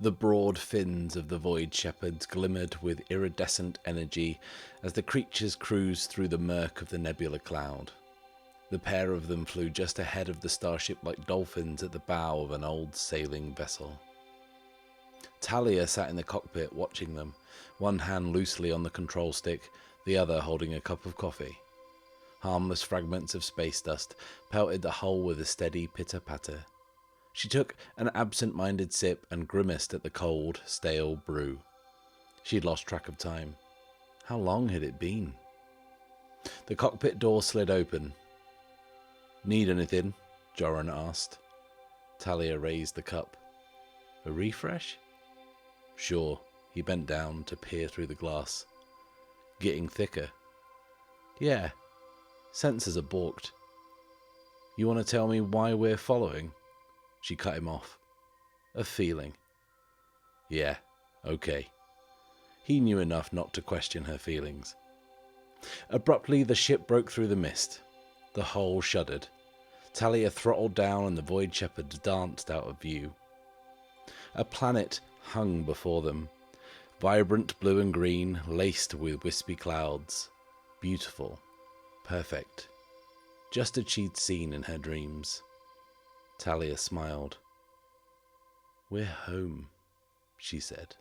The broad fins of the Void Shepherds glimmered with iridescent energy as the creatures cruised through the murk of the nebula cloud. The pair of them flew just ahead of the starship like dolphins at the bow of an old sailing vessel. Talia sat in the cockpit watching them, one hand loosely on the control stick, the other holding a cup of coffee. Harmless fragments of space dust pelted the hull with a steady pitter-patter. She took an absent-minded sip and grimaced at the cold, stale brew. She had lost track of time. How long had it been? The cockpit door slid open. "Need anything?" Joran asked. Talia raised the cup. "A refresh?" "Sure." He bent down to peer through the glass. "Getting thicker?" "Yeah. Sensors are balked." "You want to tell me why we're following?" She cut him off. "A feeling." "Yeah, okay." He knew enough not to question her feelings. Abruptly, the ship broke through the mist. The hull shuddered. Talia throttled down and the Void Shepherds danced out of view. A planet hung before them, vibrant blue and green, laced with wispy clouds. Beautiful. Perfect. Just as she'd seen in her dreams. Talia smiled. "We're home," she said.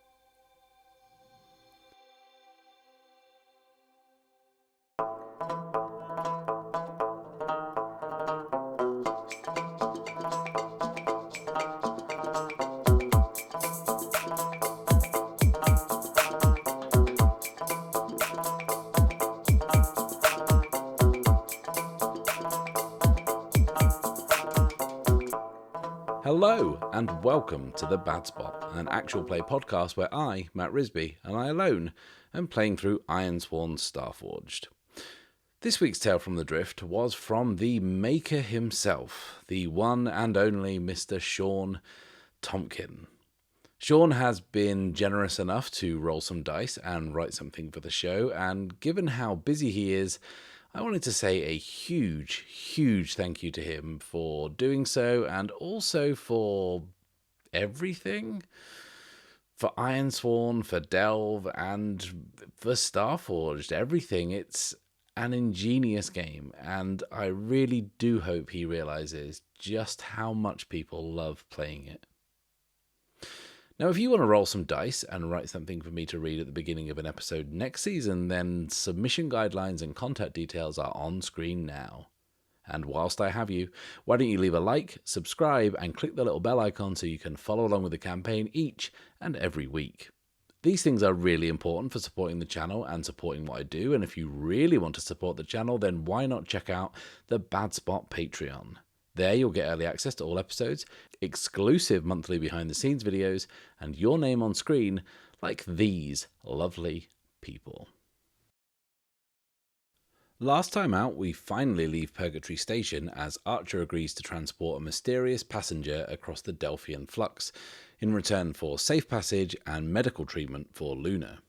Hello, and welcome to The Bad Spot, an actual play podcast where I, Matt Risby, and I alone, am playing through Ironsworn Starforged. This week's tale from the Drift was from the maker himself, the one and only Mr. Shawn Tomkin. Shawn has been generous enough to roll some dice and write something for the show, and given how busy he is, I wanted to say a huge thank you to him for doing so, and also for everything. For Ironsworn, for Delve, and for Starforged, everything. It's an ingenious game, and I really do hope he realizes just how much people love playing it. Now, if you want to roll some dice and write something for me to read at the beginning of an episode next season, then submission guidelines and contact details are on screen now. And whilst I have you, why don't you leave a like, subscribe, and click the little bell icon so you can follow along with the campaign each and every week. These things are really important for supporting the channel and supporting what I do, and if you really want to support the channel, then why not check out the Bad Spot Patreon. There you'll get early access to all episodes, exclusive monthly behind-the-scenes videos, and your name on screen like these lovely people. Last time out, we finally leave Purgatory Station as Archer agrees to transport a mysterious passenger across the Delphian flux in return for safe passage and medical treatment for Luna.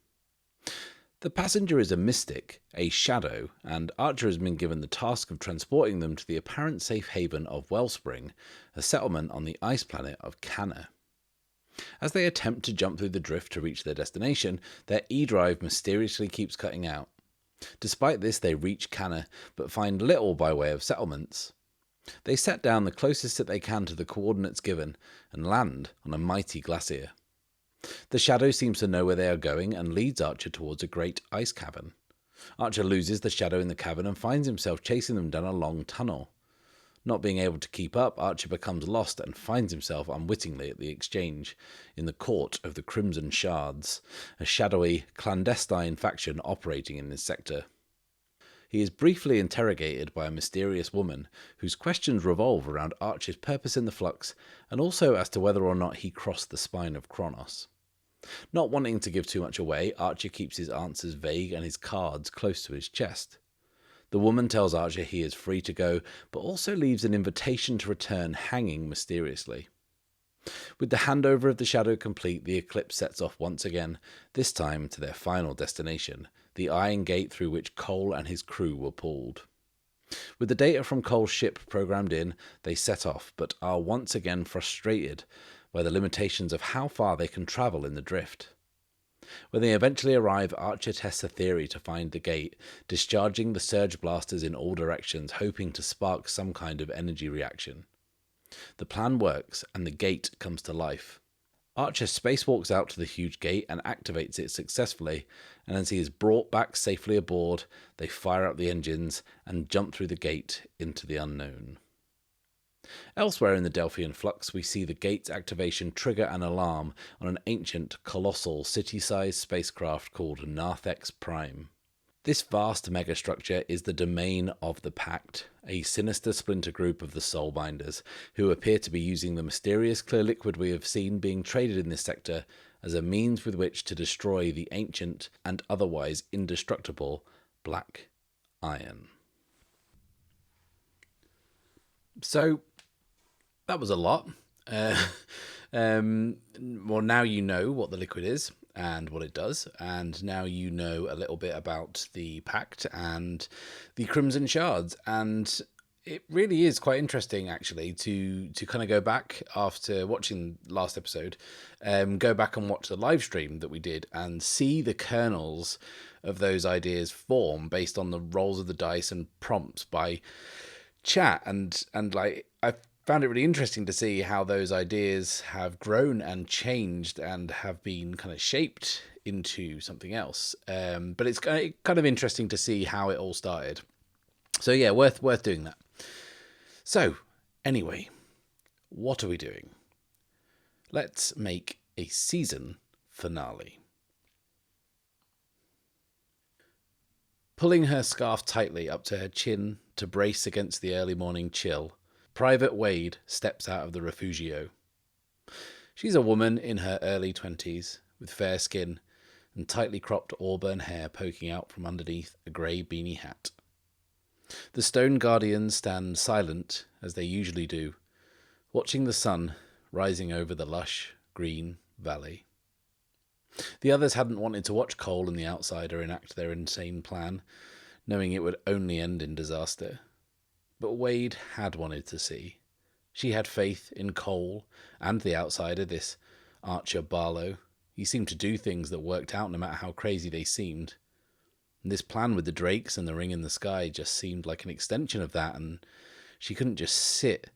The passenger is a mystic, a shadow, and Archer has been given the task of transporting them to the apparent safe haven of Wellspring, a settlement on the ice planet of Cana. As they attempt to jump through the drift to reach their destination, their E-drive mysteriously keeps cutting out. Despite this, they reach Cana, but find little by way of settlements. They set down the closest that they can to the coordinates given, and land on a mighty glacier. The shadow seems to know where they are going and leads Archer towards a great ice cavern. Archer loses the shadow in the cavern and finds himself chasing them down a long tunnel. Not being able to keep up, Archer becomes lost and finds himself unwittingly at the exchange in the court of the Crimson Shards, a shadowy, clandestine faction operating in this sector. He is briefly interrogated by a mysterious woman whose questions revolve around Archer's purpose in the flux and also as to whether or not he crossed the spine of Kronos. Not wanting to give too much away, Archer keeps his answers vague and his cards close to his chest. The woman tells Archer he is free to go, but also leaves an invitation to return hanging mysteriously. With the handover of the shadow complete, the Eclipse sets off once again, this time to their final destination, the iron gate through which Cole and his crew were pulled. With the data from Cole's ship programmed in, they set off, but are once again frustrated by the limitations of how far they can travel in the drift. When they eventually arrive, Archer tests a theory to find the gate, discharging the surge blasters in all directions, hoping to spark some kind of energy reaction. The plan works, and the gate comes to life. Archer spacewalks out to the huge gate and activates it successfully, and as he is brought back safely aboard, they fire up the engines and jump through the gate into the unknown. Elsewhere in the Delphian flux, we see the gate's activation trigger an alarm on an ancient, colossal, city-sized spacecraft called Narthex Prime. This vast megastructure is the domain of the Pact, a sinister splinter group of the Soulbinders, who appear to be using the mysterious clear liquid we have seen being traded in this sector as a means with which to destroy the ancient and otherwise indestructible black iron. So, that was a lot. Well, now you know what the liquid is and what it does, and now you know a little bit about the Pact and the Crimson Shards, and it really is quite interesting, actually, to kind of go back after watching last episode, go back and watch the live stream that we did and see the kernels of those ideas form based on the rolls of the dice and prompts by chat, and like I found it really interesting to see how those ideas have grown and changed and have been kind of shaped into something else. But it's kind of interesting to see how it all started. So yeah, worth doing that. So anyway, what are we doing? Let's make a season finale. Pulling her scarf tightly up to her chin to brace against the early morning chill, Private Wade steps out of the refugio. She's a woman in her early 20s, with fair skin and tightly cropped auburn hair poking out from underneath a grey beanie hat. The Stone Guardians stand silent, as they usually do, watching the sun rising over the lush, green valley. The others hadn't wanted to watch Cole and the Outsider enact their insane plan, knowing it would only end in disaster. But Wade had wanted to see. She had faith in Cole and the Outsider, this Archer Barlow. He seemed to do things that worked out no matter how crazy they seemed. And this plan with the Drakes and the ring in the sky just seemed like an extension of that, and she couldn't just sit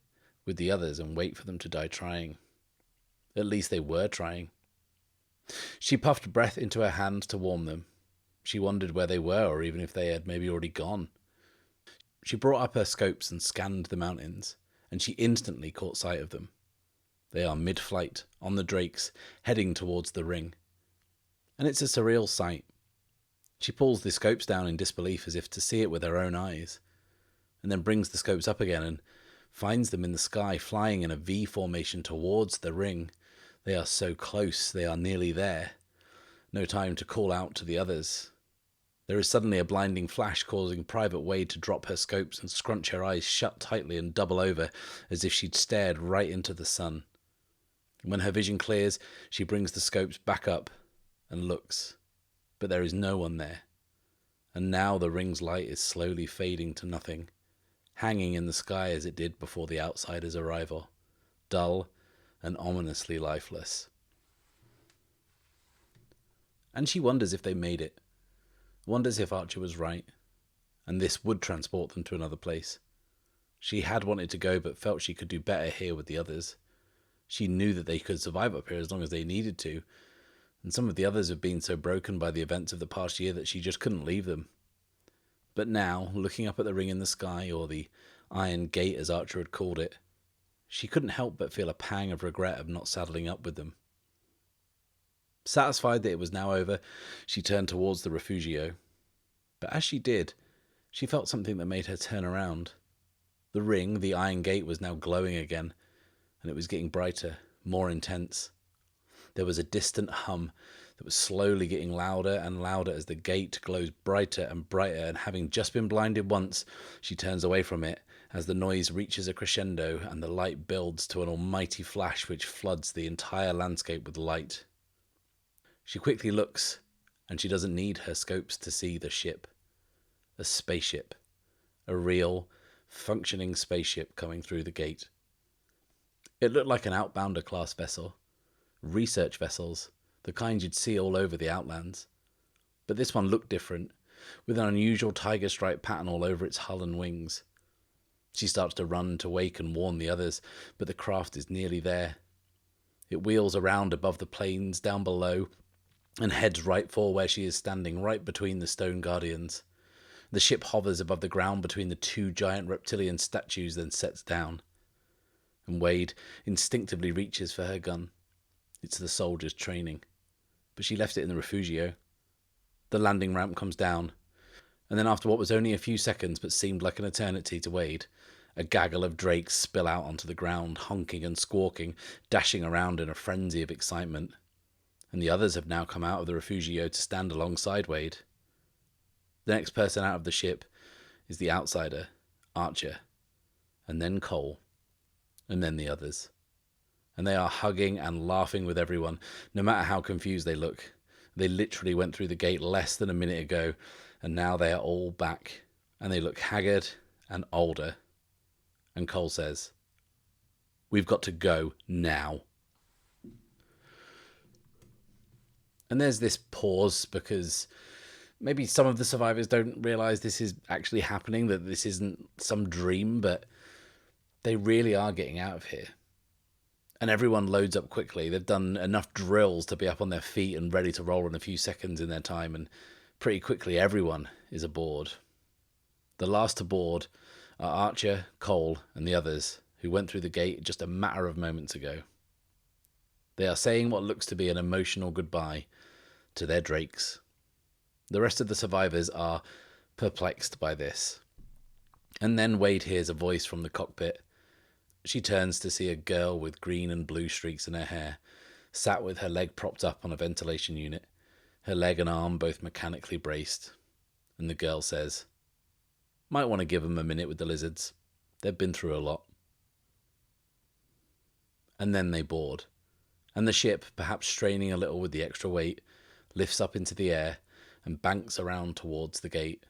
with the others and wait for them to die trying. At least they were trying. She puffed breath into her hand to warm them. She wondered where they were, or even if they had maybe already gone. She brought up her scopes and scanned the mountains, and she instantly caught sight of them. They are mid-flight, on the Drakes, heading towards the ring. And it's a surreal sight. She pulls the scopes down in disbelief as if to see it with her own eyes, and then brings the scopes up again and finds them in the sky flying in a V formation towards the ring. They are so close, they are nearly there. No time to call out to the others. There is suddenly a blinding flash causing Private Wade to drop her scopes and scrunch her eyes shut tightly and double over as if she'd stared right into the sun. When her vision clears, she brings the scopes back up and looks, but there is no one there. And now the ring's light is slowly fading to nothing, hanging in the sky as it did before the Outsider's arrival, dull and ominously lifeless. And she wonders if they made it, wonders if Archer was right, and this would transport them to another place. She had wanted to go, but felt she could do better here with the others. She knew that they could survive up here as long as they needed to, and some of the others have been so broken by the events of the past year that she just couldn't leave them. But now, looking up at the ring in the sky, or the Iron Gate as Archer had called it, she couldn't help but feel a pang of regret of not saddling up with them. Satisfied that it was now over, she turned towards the refugio. But as she did, she felt something that made her turn around. The ring, the Iron Gate, was now glowing again, and it was getting brighter, more intense. There was a distant hum that was slowly getting louder and louder as the gate glows brighter and brighter, and having just been blinded once, she turns away from it as the noise reaches a crescendo and the light builds to an almighty flash which floods the entire landscape with light. She quickly looks, and she doesn't need her scopes to see the ship. A spaceship. A real, functioning spaceship coming through the gate. It looked like an Outbounder-class vessel. Research vessels, the kind you'd see all over the Outlands. But this one looked different, with an unusual tiger stripe pattern all over its hull and wings. She starts to run to wake and warn the others, but the craft is nearly there. It wheels around above the plains down below and heads right for where she is standing, right between the stone guardians. The ship hovers above the ground between the two giant reptilian statues, then sets down. And Wade instinctively reaches for her gun. It's the soldier's training. But she left it in the refugio. The landing ramp comes down. And then after what was only a few seconds but seemed like an eternity to Wade, a gaggle of drakes spill out onto the ground, honking and squawking, dashing around in a frenzy of excitement. And the others have now come out of the refugio to stand alongside Wade. The next person out of the ship is the outsider, Archer, and then Cole, and then the others. And they are hugging and laughing with everyone, no matter how confused they look. They literally went through the gate less than a minute ago, and now they are all back, and they look haggard and older. And Cole says, "We've got to go now." And there's this pause because maybe some of the survivors don't realise this is actually happening, that this isn't some dream, but they really are getting out of here. And everyone loads up quickly. They've done enough drills to be up on their feet and ready to roll in a few seconds in their time, and pretty quickly everyone is aboard. The last to board are Archer, Cole, and the others, who went through the gate just a matter of moments ago. They are saying what looks to be an emotional goodbye to their drakes. The rest of the survivors are perplexed by this. And then Wade hears a voice from the cockpit. She turns to see a girl with green and blue streaks in her hair, sat with her leg propped up on a ventilation unit, her leg and arm both mechanically braced. And the girl says, "Might want to give them a minute with the lizards. They've been through a lot." And then they board. And the ship, perhaps straining a little with the extra weight, lifts up into the air and banks around towards the gate.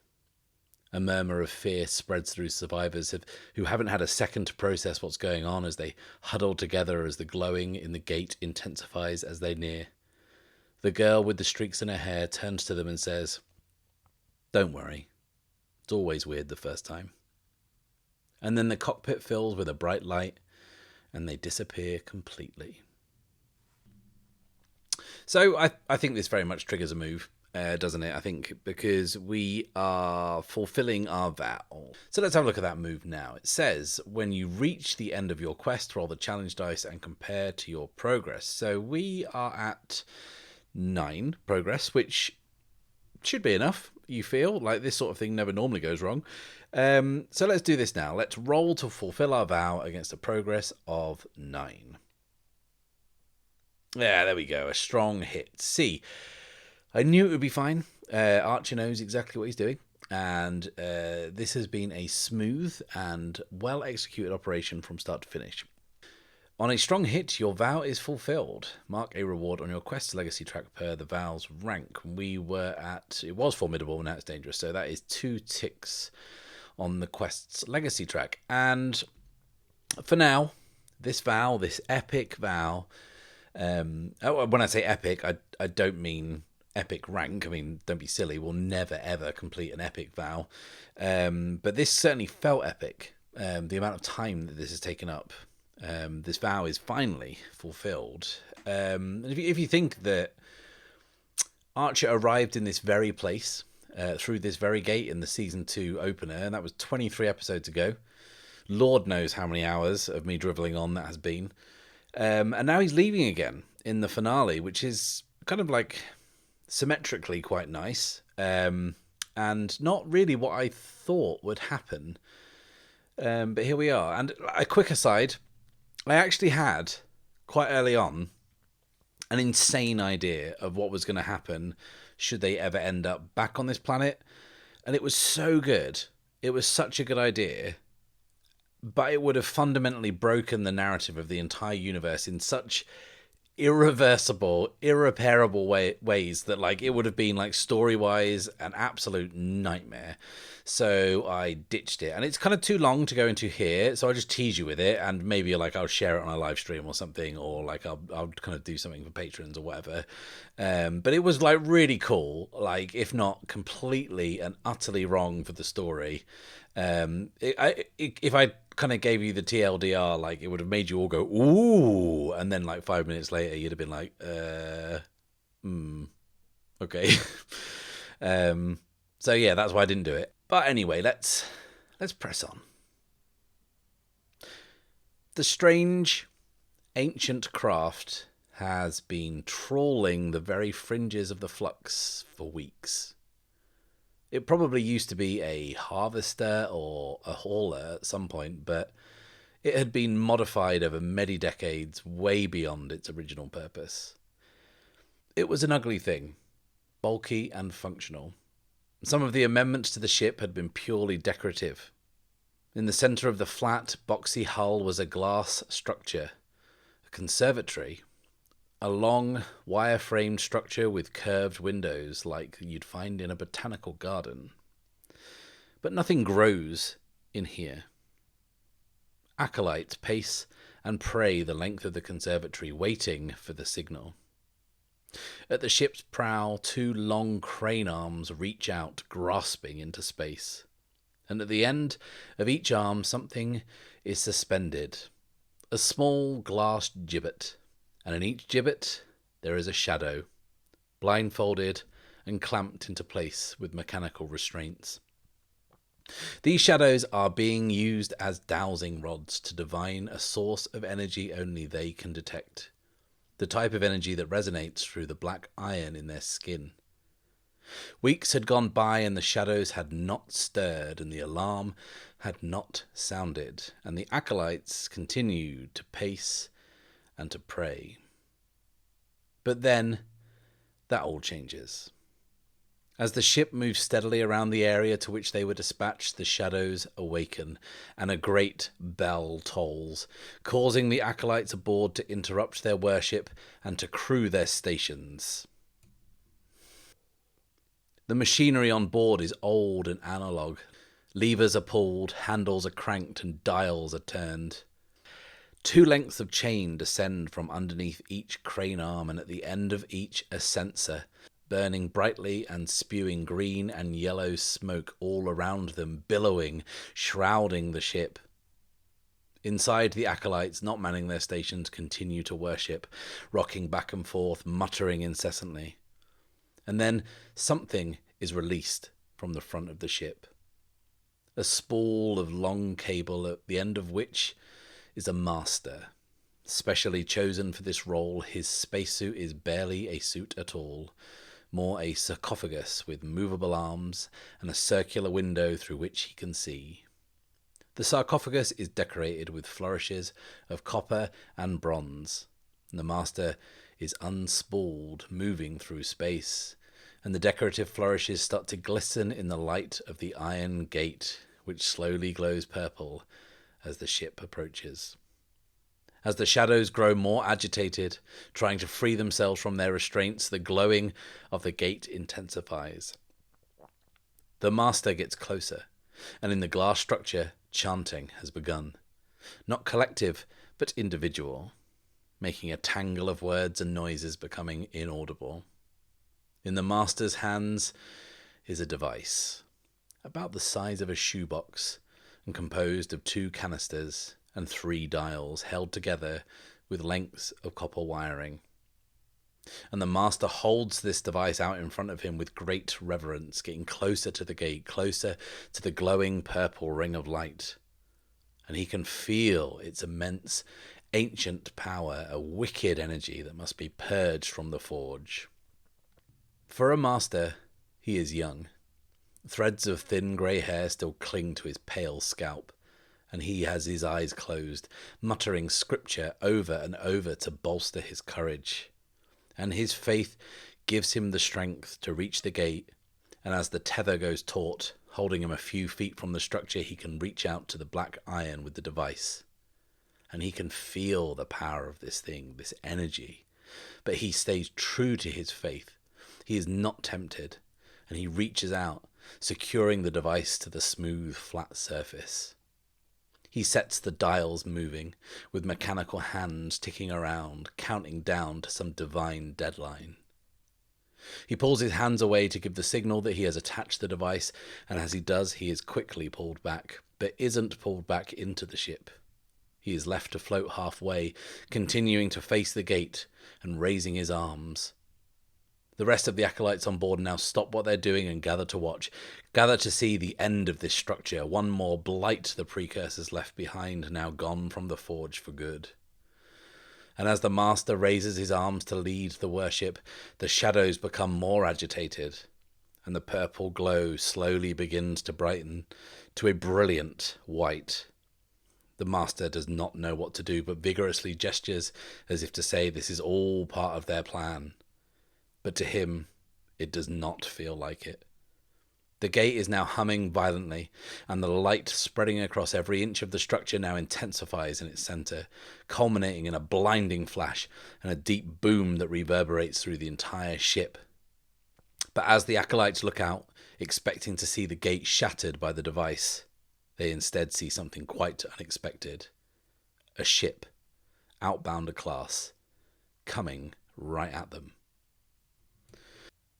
A murmur of fear spreads through survivors who haven't had a second to process what's going on as they huddle together as the glowing in the gate intensifies as they near. The girl with the streaks in her hair turns to them and says, "Don't worry. It's always weird the first time." And then the cockpit fills with a bright light and they disappear completely. So I think this very much triggers a move, doesn't it? I think because we are fulfilling our vow. So let's have a look at that move now. It says, when you reach the end of your quest, roll the challenge dice and compare to your progress. So we are at 9 progress, which should be enough, you feel? Like this sort of thing never normally goes wrong. So let's do this now. Let's roll to fulfill our vow against a progress of 9. Yeah, there we go. A strong hit. C. I knew it would be fine. Archer knows exactly what he's doing. And this has been a smooth and well-executed operation from start to finish. On a strong hit, your vow is fulfilled. Mark a reward on your quest legacy track per the vow's rank. We were at... It was formidable, now it's dangerous. So that is 2 ticks on the quest's legacy track. And for now, this vow, this epic vow... when I say epic, I don't mean epic rank. I mean, don't be silly. We'll never, ever complete an epic vow. But this certainly felt epic. The amount of time that this has taken up. This vow is finally fulfilled. If you think that Archer arrived in this very place, through this very gate in the Season 2 opener, and that was 23 episodes ago. Lord knows how many hours of me drivelling on that has been. And now he's leaving again in the finale, which is kind of like symmetrically quite nice. And not really what I thought would happen. But here we are. And a quick aside, I actually had, quite early on, an insane idea of what was going to happen should they ever end up back on this planet. And it was so good. It was such a good idea. But it would have fundamentally broken the narrative of the entire universe in such irreversible, irreparable ways that like it would have been like story-wise an absolute nightmare. So I ditched it, and it's kind of too long to go into here, so I'll just tease you with it, and maybe like I'll share it on a live stream or something, or like I'll kind of do something for patrons or whatever. But it was like really cool, like if not completely and utterly wrong for the story. If I kind of gave you the TLDR, like it would have made you all go ooh, and then like 5 minutes later you'd have been like, okay. So yeah, that's why I didn't do it. But anyway, let's press on. The strange ancient craft has been trawling the very fringes of the flux for weeks. It probably used to be a harvester or a hauler at some point, but it had been modified over many decades, way beyond its original purpose. It was an ugly thing, bulky and functional. Some of the amendments to the ship had been purely decorative. In the centre of the flat, boxy hull was a glass structure, a conservatory, a long, wire-framed structure with curved windows like you'd find in a botanical garden. But nothing grows in here. Acolytes pace and pray the length of the conservatory, waiting for the signal. At the ship's prow, 2 long crane arms reach out, grasping into space. And at the end of each arm, something is suspended. A small glass gibbet. And in each gibbet, there is a shadow, blindfolded and clamped into place with mechanical restraints. These shadows are being used as dowsing rods to divine a source of energy only they can detect. The type of energy that resonates through the black iron in their skin. Weeks had gone by and the shadows had not stirred and the alarm had not sounded, and the acolytes continued to pace and to pray. But then, that all changes. As the ship moves steadily around the area to which they were dispatched, the shadows awaken, and a great bell tolls, causing the acolytes aboard to interrupt their worship and to crew their stations. The machinery on board is old and analogue. Levers are pulled, handles are cranked, and dials are turned. 2 lengths of chain descend from underneath each crane arm, and at the end of each a censer, burning brightly and spewing green and yellow smoke all around them, billowing, shrouding the ship. Inside, the acolytes, not manning their stations, continue to worship, rocking back and forth, muttering incessantly. And then something is released from the front of the ship. A spool of long cable, at the end of which is a master. Specially chosen for this role, his spacesuit is barely a suit at all, more a sarcophagus with movable arms and a circular window through which he can see. The sarcophagus is decorated with flourishes of copper and bronze. The master is unspooled, moving through space, and the decorative flourishes start to glisten in the light of the iron gate, which slowly glows purple as the ship approaches. As the shadows grow more agitated, trying to free themselves from their restraints, the glowing of the gate intensifies. The master gets closer, and in the glass structure, chanting has begun. Not collective, but individual, making a tangle of words and noises becoming inaudible. In the master's hands is a device, about the size of a shoebox, and composed of 2 canisters and 3 dials held together with lengths of copper wiring. And the master holds this device out in front of him with great reverence, getting closer to the gate, closer to the glowing purple ring of light. And he can feel its immense, ancient power, a wicked energy that must be purged from the forge. For a master, he is young. Threads of thin grey hair still cling to his pale scalp, and he has his eyes closed, muttering scripture over and over to bolster his courage. And his faith gives him the strength to reach the gate, and as the tether goes taut, holding him a few feet from the structure, he can reach out to the black iron with the device. And he can feel the power of this thing, this energy, but he stays true to his faith. He is not tempted, and he reaches out, securing the device to the smooth, flat surface. He sets the dials moving, with mechanical hands ticking around, counting down to some divine deadline. He pulls his hands away to give the signal that he has attached the device, and as he does, he is quickly pulled back, but isn't pulled back into the ship. He is left to float halfway, continuing to face the gate and raising his arms. The rest of the acolytes on board now stop what they're doing and gather to watch, gather to see the end of this structure, one more blight to the precursors left behind, now gone from the forge for good. And as the master raises his arms to lead the worship, the shadows become more agitated, and the purple glow slowly begins to brighten to a brilliant white. The master does not know what to do, but vigorously gestures as if to say this is all part of their plan. But to him, it does not feel like it. The gate is now humming violently, and the light spreading across every inch of the structure now intensifies in its centre, culminating in a blinding flash and a deep boom that reverberates through the entire ship. But as the acolytes look out, expecting to see the gate shattered by the device, they instead see something quite unexpected. A ship, outbounder class, coming right at them.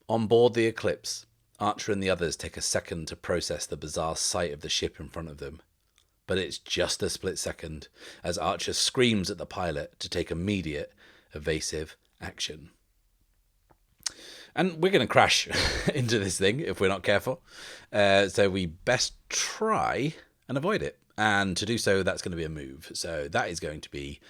On board the Eclipse, Archer and the others take a second to process the bizarre sight of the ship in front of them. But it's just a split second as Archer screams at the pilot to take immediate, evasive action. And we're going to crash into this thing if we're not careful. So we best try and avoid it. And to do so, that's going to be a move. So that is going to be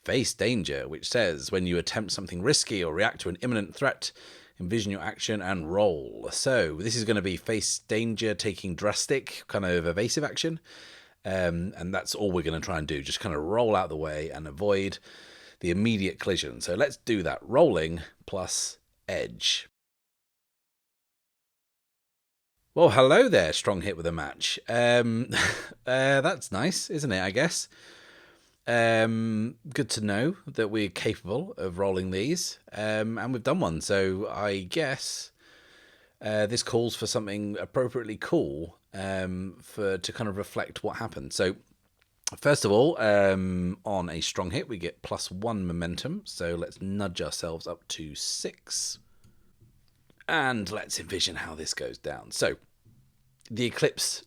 Face Danger, which says when you attempt something risky or react to an imminent threat, envision your action and roll. So this is going to be Face Danger, taking drastic, kind of evasive action. And that's all we're going to try and do. Just kind of roll out the way and avoid the immediate collision. So let's do that. Rolling plus edge. Well, hello there, strong hit with a match. That's nice, isn't it, I guess? Good to know that we're capable of rolling these, and we've done one, so I guess this calls for something appropriately cool to kind of reflect what happened. So first of all, on a strong hit we get +1 momentum, so let's nudge ourselves up to 6, and let's envision how this goes down. So the Eclipse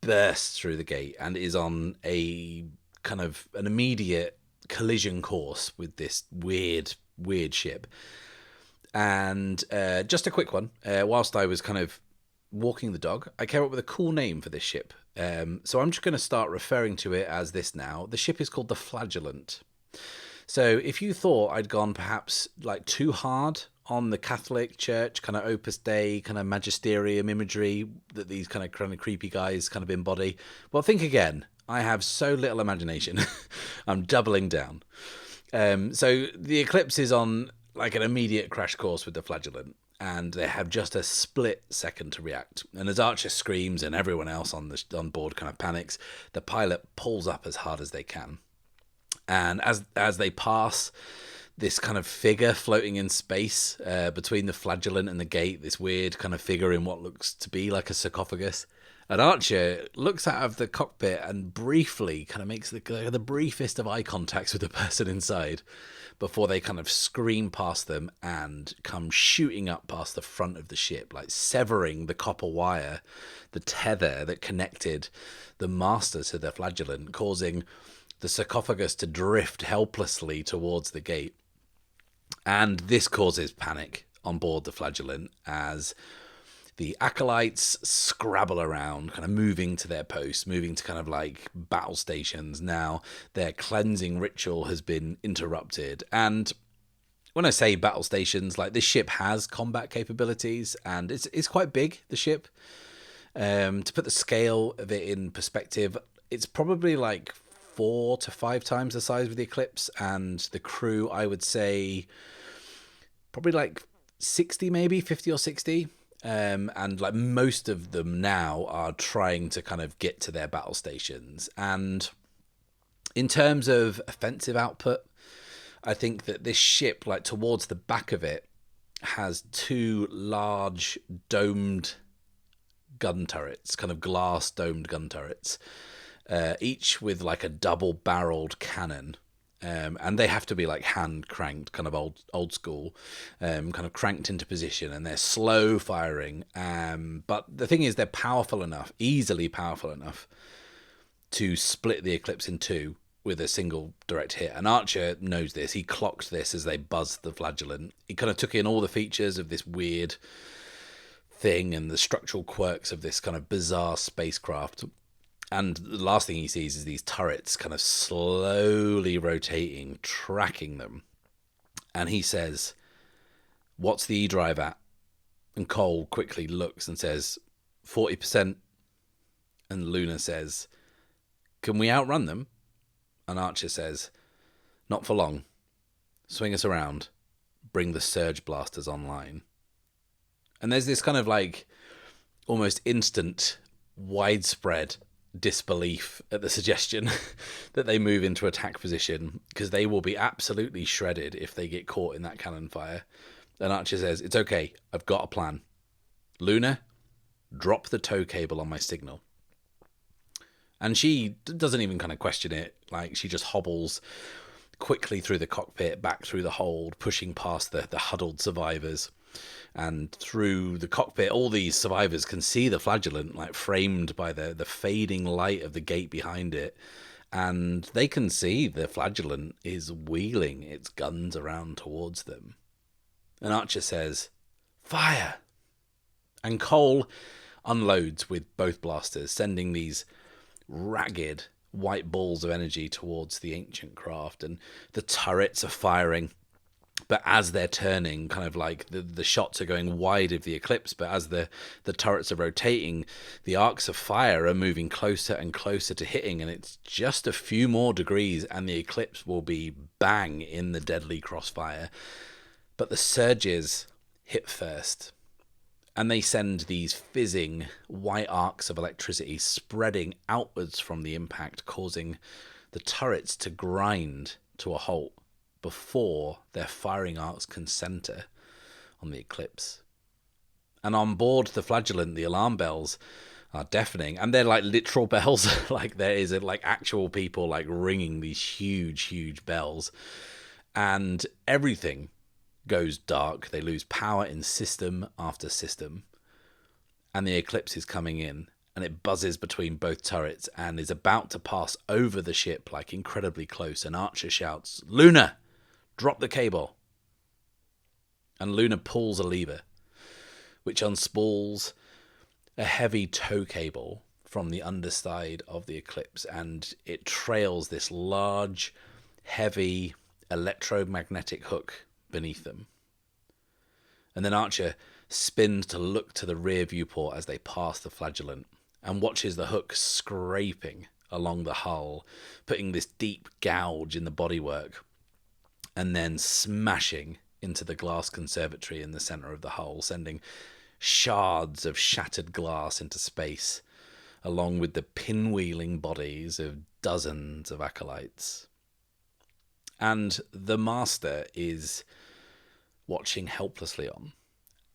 bursts through the gate and is on a kind of an immediate collision course with this weird ship. And just a quick one, whilst I was kind of walking the dog, I came up with a cool name for this ship. So I'm just going to start referring to it as this now. The ship is called the Flagellant. So if you thought I'd gone perhaps like too hard on the Catholic Church kind of Opus Dei kind of magisterium imagery that these kind of creepy guys kind of embody, well, think again. I have so little imagination. I'm doubling down. So the Eclipse is on like an immediate crash course with the Flagellant, and they have just a split second to react. And as Archer screams and everyone else on board kind of panics, the pilot pulls up as hard as they can. And as they pass this kind of figure floating in space between the Flagellant and the gate, this weird kind of figure in what looks to be like a sarcophagus, and Archer looks out of the cockpit and briefly kind of makes the briefest of eye contacts with the person inside before they kind of scream past them and come shooting up past the front of the ship, like severing the copper wire, the tether that connected the master to the Flagellant, causing the sarcophagus to drift helplessly towards the gate. And this causes panic on board the Flagellant as the acolytes scrabble around, kind of moving to their posts, moving to kind of like battle stations. Now their cleansing ritual has been interrupted. And when I say battle stations, like this ship has combat capabilities and it's quite big, the ship. To put the scale of it in perspective, it's probably like 4 to 5 times the size of the Eclipse, and the crew, I would say, probably like 60, maybe 50 or 60. And like most of them now are trying to kind of get to their battle stations. And in terms of offensive output, I think that this ship, like towards the back of it, has two large domed gun turrets, kind of glass domed gun turrets, each with like a double-barreled cannon. And they have to be like hand cranked, kind of old school, kind of cranked into position, and they're slow firing. But the thing is, they're powerful enough, easily powerful enough, to split the Eclipse in two with a single direct hit. And Archer knows this. He clocked this as they buzzed the flagellant. He kind of took in all the features of this weird thing and the structural quirks of this kind of bizarre spacecraft. And the last thing he sees is these turrets kind of slowly rotating, tracking them. And he says, "What's the E-drive at?" And Cole quickly looks and says, 40%. And Luna says, "Can we outrun them?" And Archer says, "Not for long. Swing us around. Bring the surge blasters online." And there's this kind of like almost instant, widespread disbelief at the suggestion that they move into attack position, because they will be absolutely shredded if they get caught in that cannon fire. And Archer says, "It's okay. I've got a plan. Luna, drop the tow cable on my signal." And she doesn't even kind of question it. Like, she just hobbles quickly through the cockpit, back through the hold, pushing past the huddled survivors. And through the cockpit, all these survivors can see the flagellant, like framed by the fading light of the gate behind it. And they can see the flagellant is wheeling its guns around towards them. And Archer says, "Fire!" And Cole unloads with both blasters, sending these ragged white balls of energy towards the ancient craft. And the turrets are firing. But as they're turning, kind of like the shots are going wide of the Eclipse, but as the turrets are rotating, the arcs of fire are moving closer and closer to hitting, and it's just a few more degrees and the Eclipse will be bang in the deadly crossfire. But the surges hit first, and they send these fizzing white arcs of electricity spreading outwards from the impact, causing the turrets to grind to a halt before their firing arcs can center on the Eclipse. And on board the flagellant, the alarm bells are deafening, and they're like literal bells. Like, there is like actual people like ringing these huge bells, and everything goes dark. They lose power in system after system, and the Eclipse is coming in, and it buzzes between both turrets and is about to pass over the ship, like incredibly close. And Archer shouts, "Luna, drop the cable." And Luna pulls a lever, which unspools a heavy tow cable from the underside of the Eclipse, and it trails this large, heavy electromagnetic hook beneath them. And then Archer spins to look to the rear viewport as they pass the flagellant, and watches the hook scraping along the hull, putting this deep gouge in the bodywork, and then smashing into the glass conservatory in the center of the hull, sending shards of shattered glass into space, along with the pinwheeling bodies of dozens of acolytes. And the Master is watching helplessly on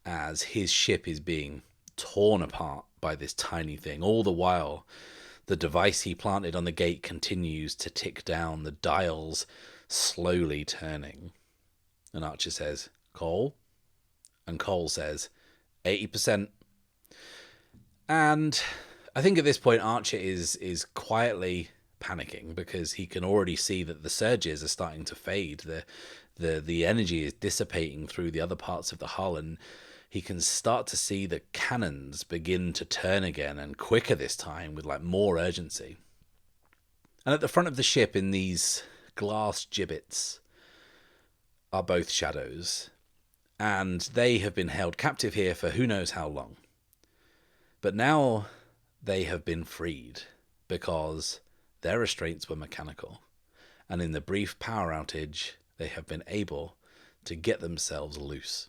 as his ship is being torn apart by this tiny thing. All the while, the device he planted on the gate continues to tick down, the dials slowly turning. And Archer says, "Cole?" And Cole says, 80%. And I think at this point Archer is quietly panicking, because he can already see that the surges are starting to fade. The energy is dissipating through the other parts of the hull, and he can start to see the cannons begin to turn again, and quicker this time, with like more urgency. And at the front of the ship, in these glass gibbets, are both shadows, and they have been held captive here for who knows how long. But now they have been freed, because their restraints were mechanical, and in the brief power outage, they have been able to get themselves loose.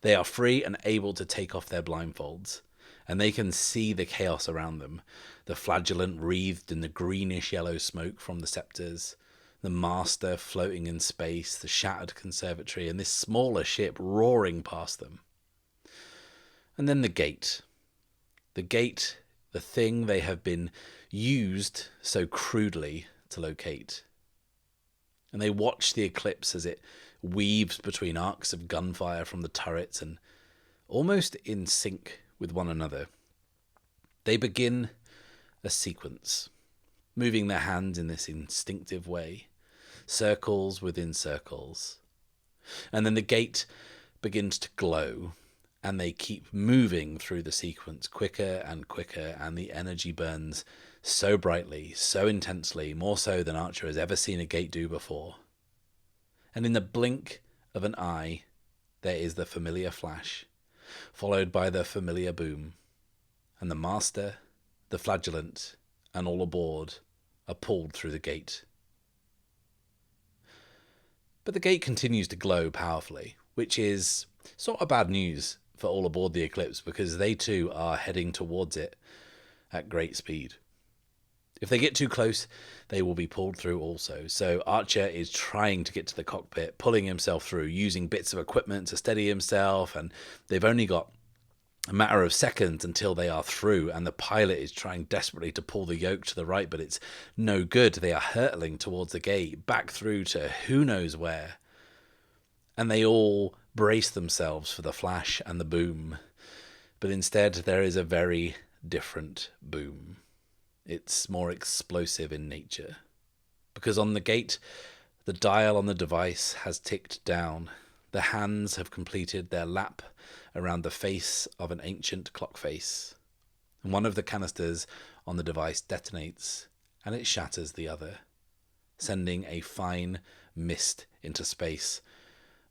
They are free and able to take off their blindfolds, and they can see the chaos around them, the flagellant wreathed in the greenish-yellow smoke from the scepters, the Master floating in space, the shattered conservatory, and this smaller ship roaring past them. And then the gate. The gate, the thing they have been used so crudely to locate. And they watch the eclipse as it weaves between arcs of gunfire from the turrets and almost in sync with one another. They begin a sequence, moving their hands in this instinctive way, circles within circles. And then the gate begins to glow, and they keep moving through the sequence quicker and quicker, and the energy burns so brightly, so intensely, more so than Archer has ever seen a gate do before. And in the blink of an eye, there is the familiar flash, followed by the familiar boom, and the Master, the flagellant, and all aboard are pulled through the gate. But the gate continues to glow powerfully, which is sort of bad news for all aboard the Eclipse, because they too are heading towards it at great speed. If they get too close, they will be pulled through also. So Archer is trying to get to the cockpit, pulling himself through, using bits of equipment to steady himself, and they've only got a matter of seconds until they are through, and the pilot is trying desperately to pull the yoke to the right, but it's no good. They are hurtling towards the gate, back through to who knows where. And they all brace themselves for the flash and the boom. But instead, there is a very different boom. It's more explosive in nature. Because on the gate, the dial on the device has ticked down. The hands have completed their lap around the face of an ancient clock face. And one of the canisters on the device detonates, and it shatters the other, sending a fine mist into space,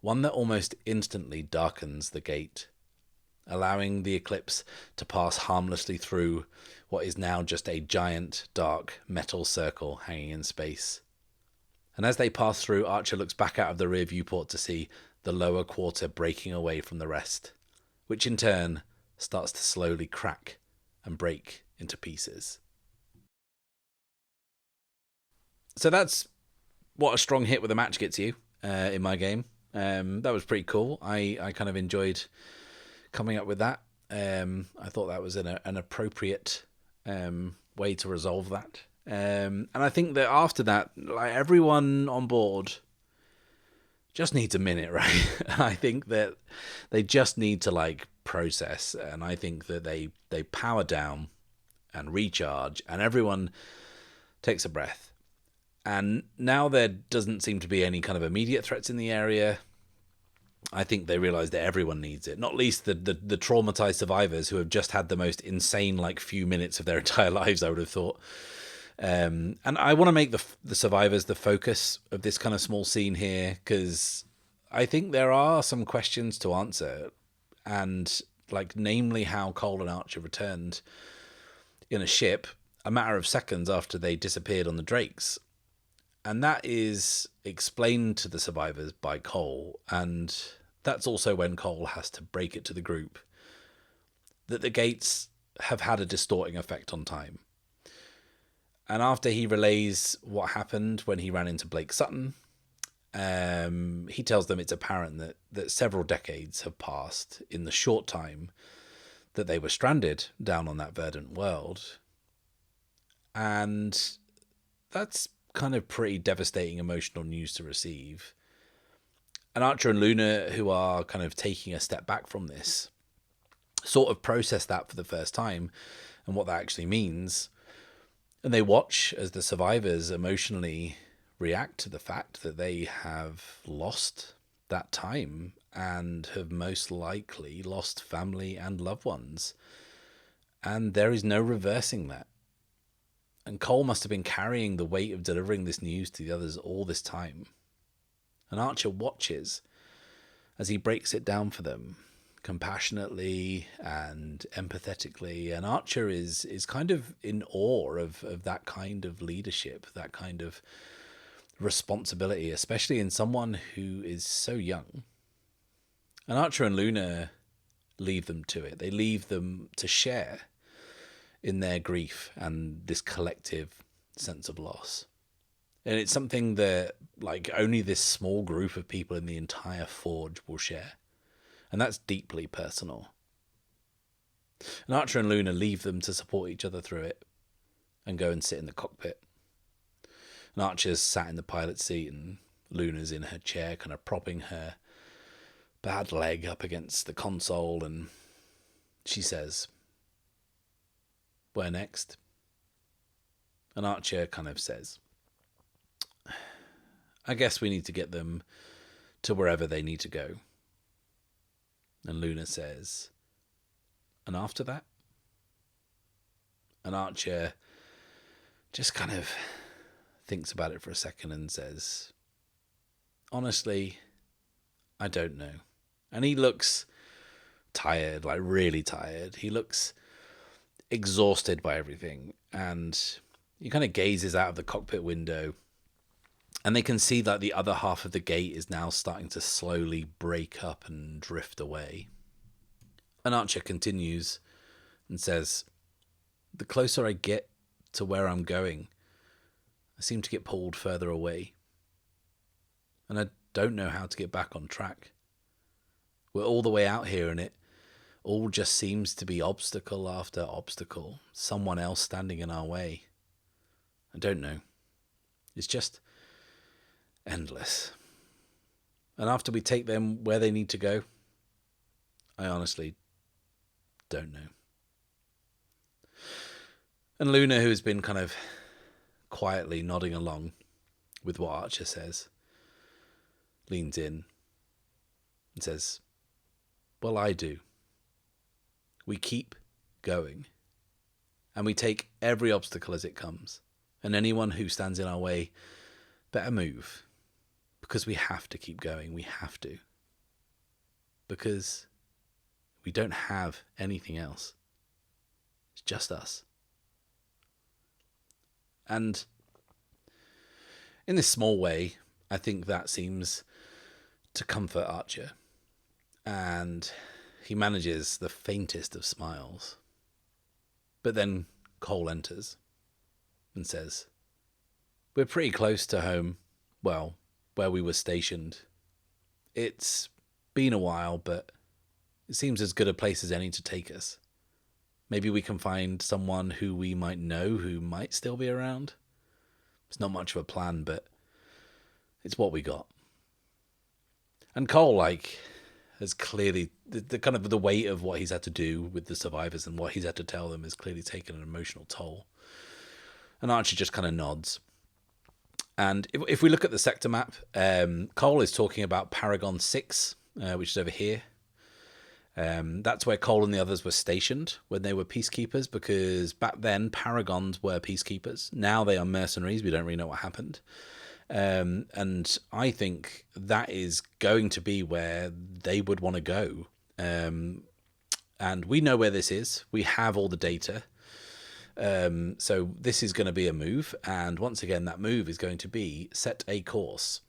one that almost instantly darkens the gate, allowing the Eclipse to pass harmlessly through what is now just a giant, dark metal circle hanging in space. And as they pass through, Archer looks back out of the rear viewport to see the lower quarter breaking away from the rest, which in turn starts to slowly crack and break into pieces. So that's what a strong hit with a match gets you in my game. That was pretty cool. I kind of enjoyed coming up with that. I thought that was an appropriate way to resolve that. And I think that after that, like, everyone on board just needs a minute, right? I think that they just need to process, and I think that they power down and recharge, and everyone takes a breath. And now there doesn't seem to be any kind of immediate threats in the area. I think they realize that everyone needs it, not least the traumatized survivors who have just had the most insane few minutes of their entire lives, I would have thought. And I want to make the survivors the focus of this kind of small scene here, because I think there are some questions to answer, and namely how Cole and Archer returned in a ship a matter of seconds after they disappeared on the Drakes. And that is explained to the survivors by Cole, and that's also when Cole has to break it to the group that the gates have had a distorting effect on time. And after he relays what happened when he ran into Blake Sutton, he tells them it's apparent that several decades have passed in the short time that they were stranded down on that verdant world. And that's kind of pretty devastating emotional news to receive. And Archer and Luna, who are kind of taking a step back from this, sort of process that for the first time and what that actually means. And they watch as the survivors emotionally react to the fact that they have lost that time and have most likely lost family and loved ones. And there is no reversing that. And Cole must have been carrying the weight of delivering this news to the others all this time. And Archer watches as he breaks it down for them, compassionately and empathetically. And Archer is kind of in awe of that kind of leadership, that kind of responsibility, especially in someone who is so young. And Archer and Luna leave them to it. They leave them to share in their grief and this collective sense of loss. And it's something that, like, only this small group of people in the entire Forge will share. And that's deeply personal. And Archer and Luna leave them to support each other through it and go and sit in the cockpit. And Archer's sat in the pilot seat and Luna's in her chair, kind of propping her bad leg up against the console, and she says, "Where next?" And Archer kind of says, "I guess we need to get them to wherever they need to go." And Luna says, "And after that?" And Archer just kind of thinks about it for a second and says, "Honestly, I don't know." And he looks tired, like really tired. He looks exhausted by everything. And he kind of gazes out of the cockpit window. And they can see that the other half of the gate is now starting to slowly break up and drift away. And Archer continues and says, "The closer I get to where I'm going, I seem to get pulled further away. And I don't know how to get back on track. We're all the way out here and it all just seems to be obstacle after obstacle. Someone else standing in our way. I don't know. It's just endless. And after we take them where they need to go, I honestly don't know." And Luna, who's been kind of quietly nodding along with what Archer says, leans in and says, "Well, I do. We keep going. And we take every obstacle as it comes. And anyone who stands in our way better move. Because we have to keep going. We have to. Because we don't have anything else. It's just us." And in this small way, I think that seems to comfort Archer. And he manages the faintest of smiles. But then Cole enters and says, "We're pretty close to home. Well, where we were stationed. It's been a while, but it seems as good a place as any to take us. Maybe we can find someone who we might know who might still be around. It's not much of a plan, but it's what we got." And Cole, has clearly, the kind of the weight of what he's had to do with the survivors and what he's had to tell them has clearly taken an emotional toll. And Archer just kind of nods. And if we look at the sector map, Cole is talking about Paragon 6, which is over here. That's where Cole and the others were stationed when they were peacekeepers, because back then Paragons were peacekeepers. Now they are mercenaries. We don't really know what happened. And I think that is going to be where they would want to go. And we know where this is. We have all the data. So this is going to be a move. And once again, that move is going to be set a course,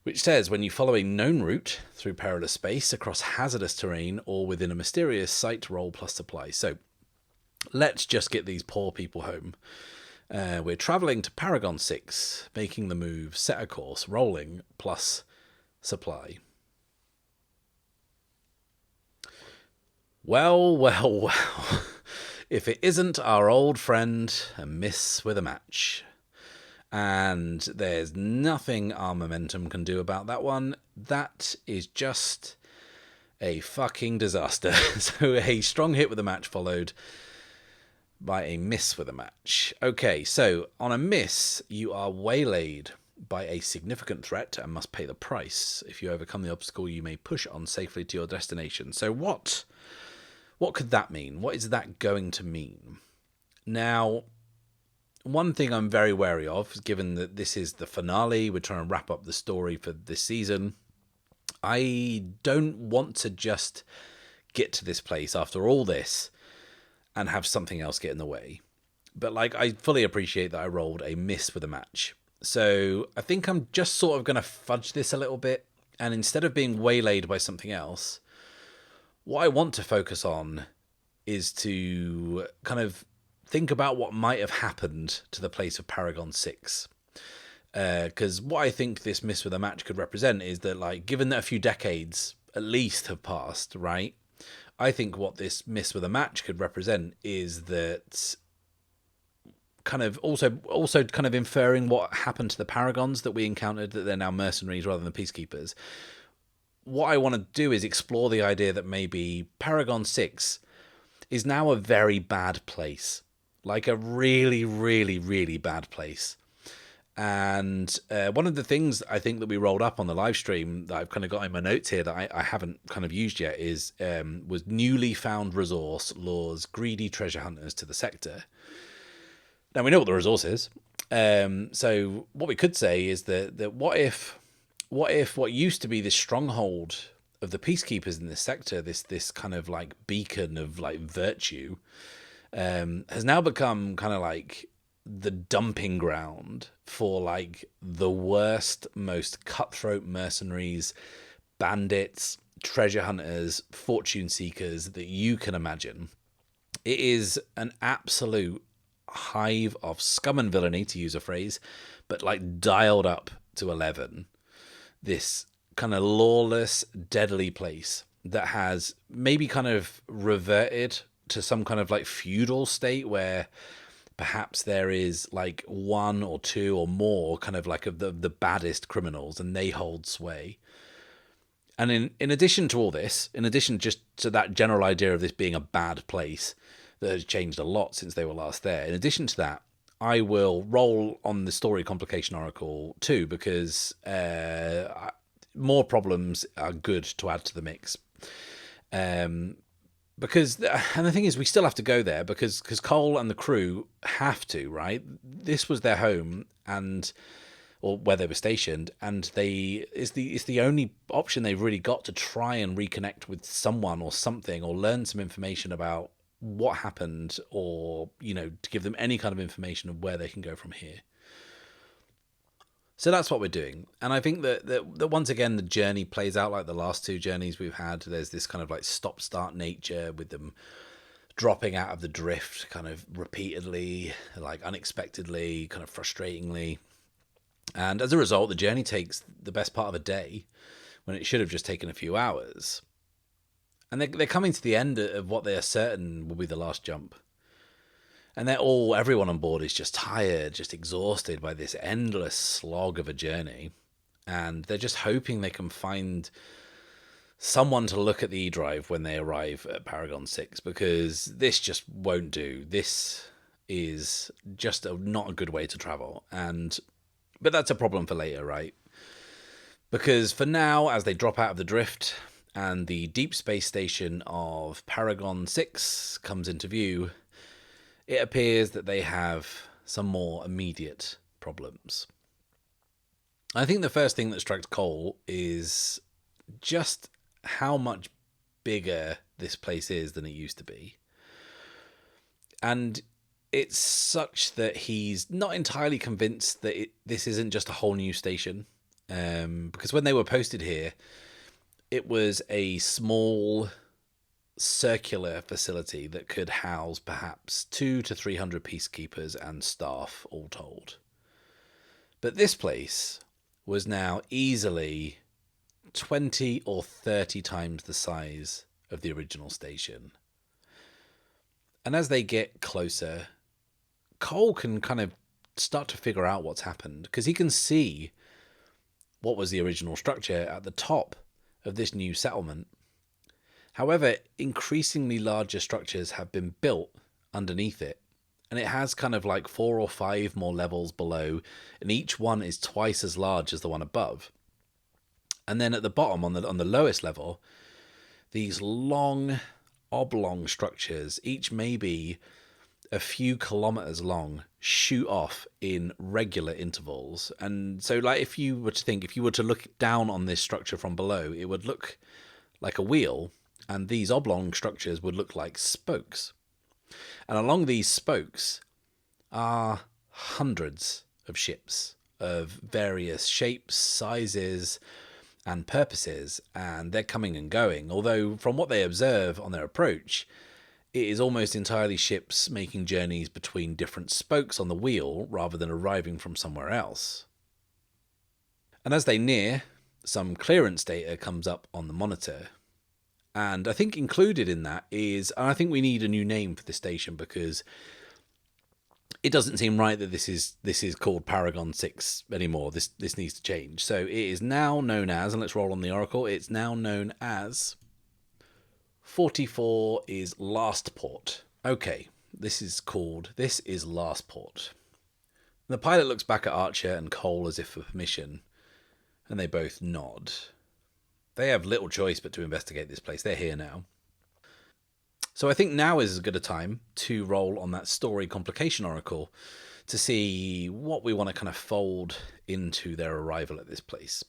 which says when you follow a known route through perilous space, across hazardous terrain, or within a mysterious site, roll plus supply. So let's just get these poor people home. We're travelling to Paragon 6, making the move, set a course, rolling plus supply. Well, well, well. If it isn't our old friend, a miss with a match. And there's nothing our momentum can do about that one. That is just a fucking disaster. So a strong hit with a match followed by a miss with a match. Okay, so on a miss, you are waylaid by a significant threat and must pay the price. If you overcome the obstacle, you may push on safely to your destination. So what could that mean? What is that going to mean? Now, one thing I'm very wary of, given that this is the finale, we're trying to wrap up the story for this season, I don't want to just get to this place after all this and have something else get in the way. But I fully appreciate that I rolled a miss with a match. So I think I'm just sort of going to fudge this a little bit. And instead of being waylaid by something else, what I want to focus on is to kind of think about what might have happened to the place of Paragon 6. Because what I think this miss with a match could represent is that, like, given that a few decades at least have passed, right? I think what this miss with a match could represent is that kind of also kind of inferring what happened to the Paragons that we encountered, that they're now mercenaries rather than peacekeepers. What I want to do is explore the idea that maybe Paragon 6 is now a very bad place. Like a really, really, really bad place. And one of the things I think that we rolled up on the live stream that I've kind of got in my notes here that I haven't kind of used yet is was newly found resource lures greedy treasure hunters to the sector. Now we know what the resource is. So what we could say is that what if what used to be this stronghold of the peacekeepers in this sector, this kind of like beacon of like virtue, has now become kind of like the dumping ground for like the worst, most cutthroat mercenaries, bandits, treasure hunters, fortune seekers that you can imagine. It is an absolute hive of scum and villainy, to use a phrase, but like dialed up to 11. This kind of lawless, deadly place that has maybe kind of reverted to some kind of like feudal state where perhaps there is like one or two or more kind of like of the baddest criminals and they hold sway. And in addition to all this, in addition just to that general idea of this being a bad place that has changed a lot since they were last there, in addition to that, I will roll on the Story Complication Oracle too, because more problems are good to add to the mix. Because, and the thing is, we still have to go there because Cole and the crew have to, right? This was their home or where they were stationed, and it's the only option they've really got to try and reconnect with someone or something, or learn some information about what happened, or, you know, to give them any kind of information of where they can go from here. So that's what we're doing. And I think that once again, the journey plays out like the last two journeys we've had. There's this kind of like stop-start nature with them dropping out of the drift kind of repeatedly, like unexpectedly, kind of frustratingly. And as a result, the journey takes the best part of a day when it should have just taken a few hours. And they're coming to the end of what they are certain will be the last jump. And everyone on board is just tired, just exhausted by this endless slog of a journey. And they're just hoping they can find someone to look at the E-Drive when they arrive at Paragon 6, because this just won't do. This is just not a good way to travel. But that's a problem for later, right? Because for now, as they drop out of the drift and the deep space station of Paragon 6 comes into view, it appears that they have some more immediate problems. I think the first thing that strikes Cole is just how much bigger this place is than it used to be. And it's such that he's not entirely convinced that this isn't just a whole new station. Because when they were posted here, it was a small circular facility that could house perhaps 200 to 300 peacekeepers and staff all told. But this place was now easily 20 or 30 times the size of the original station. And as they get closer, Cole can kind of start to figure out what's happened, because he can see what was the original structure at the top of this new settlement. However, increasingly larger structures have been built underneath it, and it has kind of like 4 or 5 more levels below, and each one is twice as large as the one above. And then at the bottom, on the lowest level, these long, oblong structures, each maybe a few kilometers long, shoot off in regular intervals. And so, like, if you were to look down on this structure from below, it would look like a wheel, and these oblong structures would look like spokes. And along these spokes are hundreds of ships of various shapes, sizes, and purposes, and they're coming and going. Although, from what they observe on their approach, it is almost entirely ships making journeys between different spokes on the wheel rather than arriving from somewhere else. And as they near, some clearance data comes up on the monitor. And I think included in that is, and I think we need a new name for the station, because it doesn't seem right that this is called Paragon 6 anymore. This needs to change. So it is now known as, and let's roll on the Oracle, it's now known as 44 is Last Port. Okay, this is Last Port. The pilot looks back at Archer and Cole as if for permission, and they both nod. They have little choice but to investigate this place. They're here now. So I think now is as good a time to roll on that story complication oracle to see what we want to kind of fold into their arrival at this place.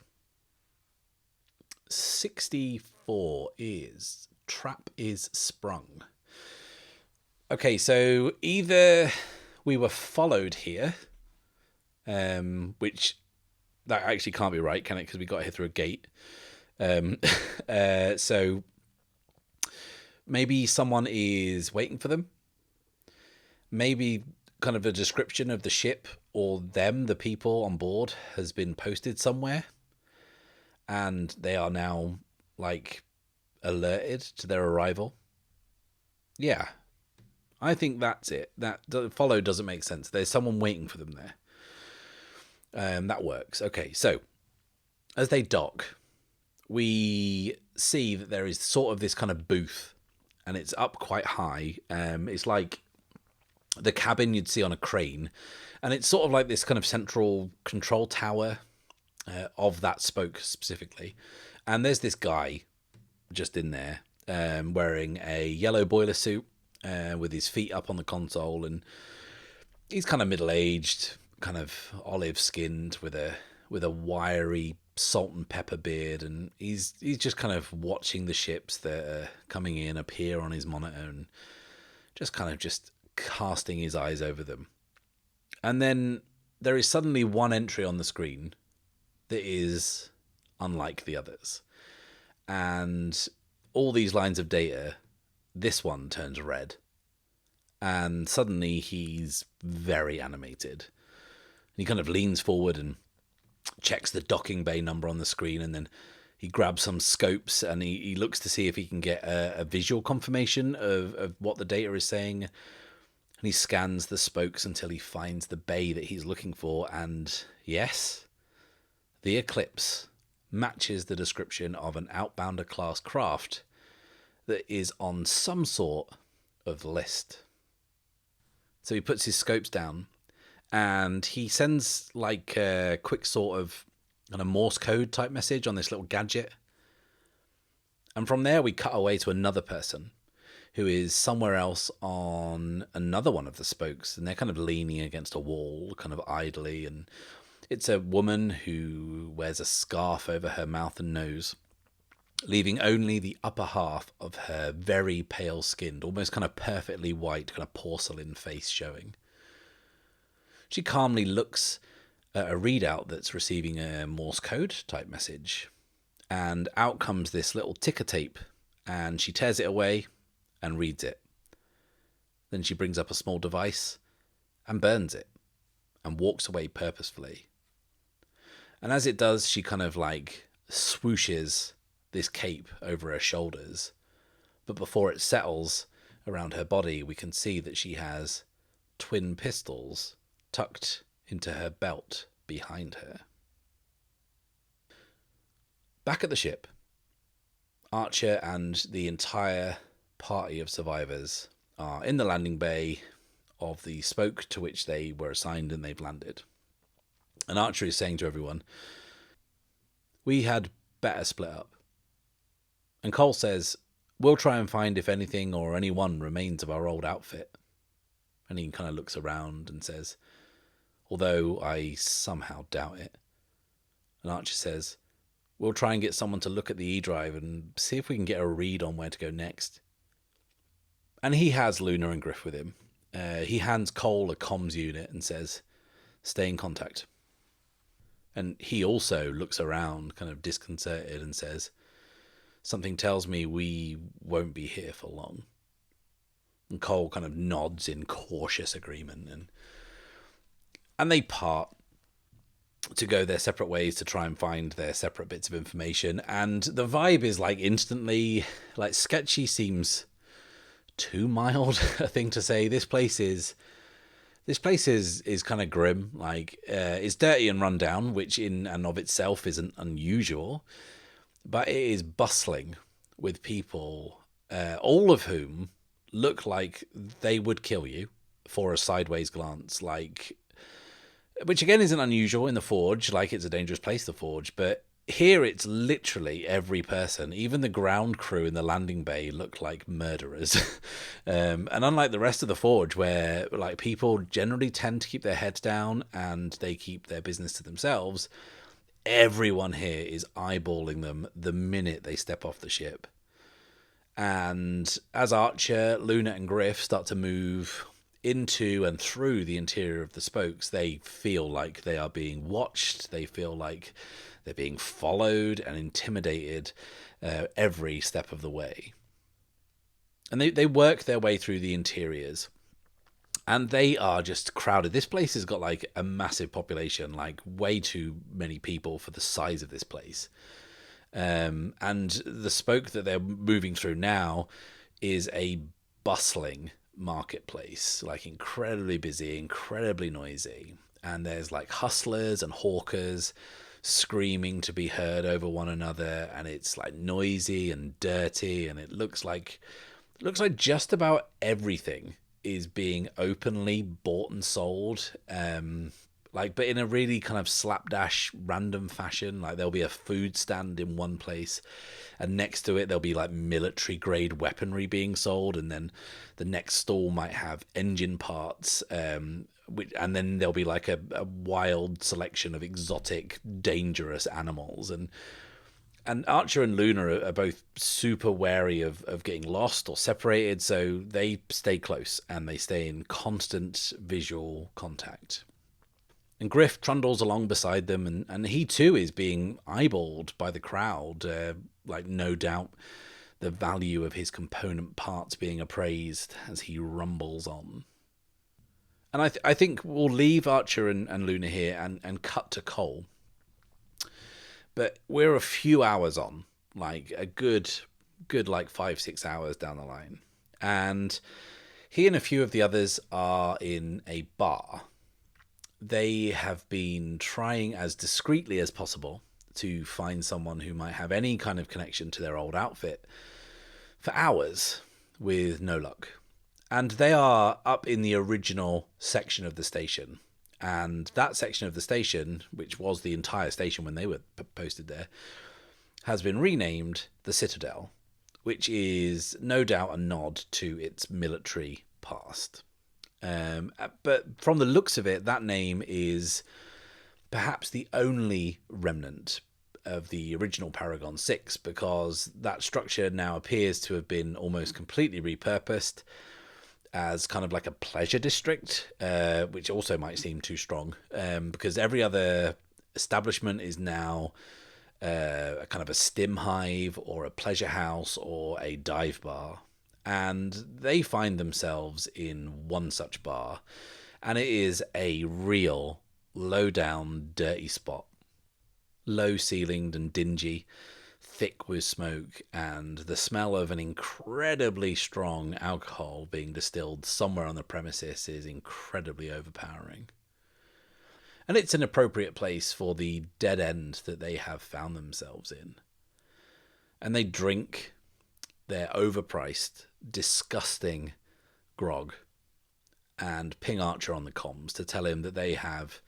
64 is trap is sprung. Okay, so either we were followed here, which that actually can't be right, can it? Because we got here through a gate. So maybe someone is waiting for them. Maybe kind of a description of the ship or them, the people on board, has been posted somewhere. And they are now, like, alerted to their arrival. Yeah. I think that's it. That follow doesn't make sense. There's someone waiting for them there. That works. Okay, so as they dock, we see that there is sort of this kind of booth, and it's up quite high. It's like the cabin you'd see on a crane, and it's sort of like this kind of central control tower of that spoke specifically. And there's this guy just in there wearing a yellow boiler suit with his feet up on the console, and he's kind of middle-aged, kind of olive-skinned with a wiry salt and pepper beard, and he's just kind of watching the ships that are coming in appear on his monitor and just kind of just casting his eyes over them. And then there is suddenly one entry on the screen that is unlike the others, and all these lines of data, this one turns red, and suddenly he's very animated. He kind of leans forward and checks the docking bay number on the screen, and then he grabs some scopes and he looks to see if he can get a visual confirmation of what the data is saying. And he scans the spokes until he finds the bay that he's looking for, and yes, the Eclipse matches the description of an Outbounder-class craft that is on some sort of list. So he puts his scopes down, and he sends like a quick sort of kind of Morse code type message on this little gadget. And from there we cut away to another person who is somewhere else on another one of the spokes, and they're kind of leaning against a wall, kind of idly. And it's a woman who wears a scarf over her mouth and nose, leaving only the upper half of her very pale skinned, almost kind of perfectly white, kind of porcelain face showing. She calmly looks at a readout that's receiving a Morse code type message, and out comes this little ticker tape, and she tears it away and reads it. Then she brings up a small device and burns it and walks away purposefully. And as it does, she kind of like swooshes this cape over her shoulders. But before it settles around her body, we can see that she has twin pistols tucked into her belt behind her. Back at the ship, Archer and the entire party of survivors are in the landing bay of the spoke to which they were assigned, and they've landed. And Archer is saying to everyone, "We had better split up." And Cole says, "We'll try and find if anything or anyone remains of our old outfit." And he kind of looks around and says, "Although I somehow doubt it." And Archer says, "We'll try and get someone to look at the E-drive and see if we can get a read on where to go next." And he has Luna and Griff with him. He hands Cole a comms unit and says, "Stay in contact." And he also looks around, kind of disconcerted, and says, "Something tells me we won't be here for long." And Cole kind of nods in cautious agreement, and they part. to go their separate ways to try and find their separate bits of information. And the vibe is like instantly, like, sketchy seems too mild a thing to say. This place is kind of grim. Like, it's dirty and run down, which in and of itself isn't unusual, but it is bustling with people, all of whom look like they would kill you for a sideways glance, like, which again isn't unusual in the Forge. Like, it's a dangerous place, the Forge, but here it's literally every person. Even the ground crew in the landing bay look like murderers. And unlike the rest of the Forge, where like people generally tend to keep their heads down and they keep their business to themselves, everyone here is eyeballing them the minute they step off the ship. And as Archer, Luna, and Griff start to move into and through the interior of the spokes, they feel like they are being watched. They feel like they're being followed and intimidated every step of the way. And they work their way through the interiors. And they are just crowded. This place has got like a massive population, like way too many people for the size of this place. And the spoke that they're moving through now is a bustling marketplace, like incredibly busy, incredibly noisy. And there's like hustlers and hawkers screaming to be heard over one another, and it's like noisy and dirty, and it looks like just about everything is being openly bought and sold, but in a really kind of slapdash random fashion. Like, there'll be a food stand in one place, and next to it there'll be like military grade weaponry being sold, and then the next stall might have engine parts, and then there'll be like a wild selection of exotic, dangerous animals. And Archer and Luna are both super wary of getting lost or separated, so they stay close and they stay in constant visual contact. And Griff trundles along beside them, and he too is being eyeballed by the crowd, like no doubt the value of his component parts being appraised as he rumbles on. And I think we'll leave Archer and Luna here and cut to Cole. But we're a few hours on, like a good like 5-6 hours down the line. And he and a few of the others are in a bar. They have been trying as discreetly as possible to find someone who might have any kind of connection to their old outfit for hours, with no luck. And they are up in the original section of the station. And that section of the station, which was the entire station when they were posted there, has been renamed the Citadel, which is no doubt a nod to its military past. But from the looks of it, that name is perhaps the only remnant of the original Paragon 6, because that structure now appears to have been almost completely repurposed as kind of like a pleasure district, which also might seem too strong, because every other establishment is now a kind of a stim hive or a pleasure house or a dive bar. And they find themselves in one such bar, and it is a real low-down, dirty spot. Low-ceilinged and dingy, thick with smoke, and the smell of an incredibly strong alcohol being distilled somewhere on the premises is incredibly overpowering. And it's an appropriate place for the dead end that they have found themselves in. And they drink their overpriced, disgusting grog and ping Archer on the comms to tell him that they have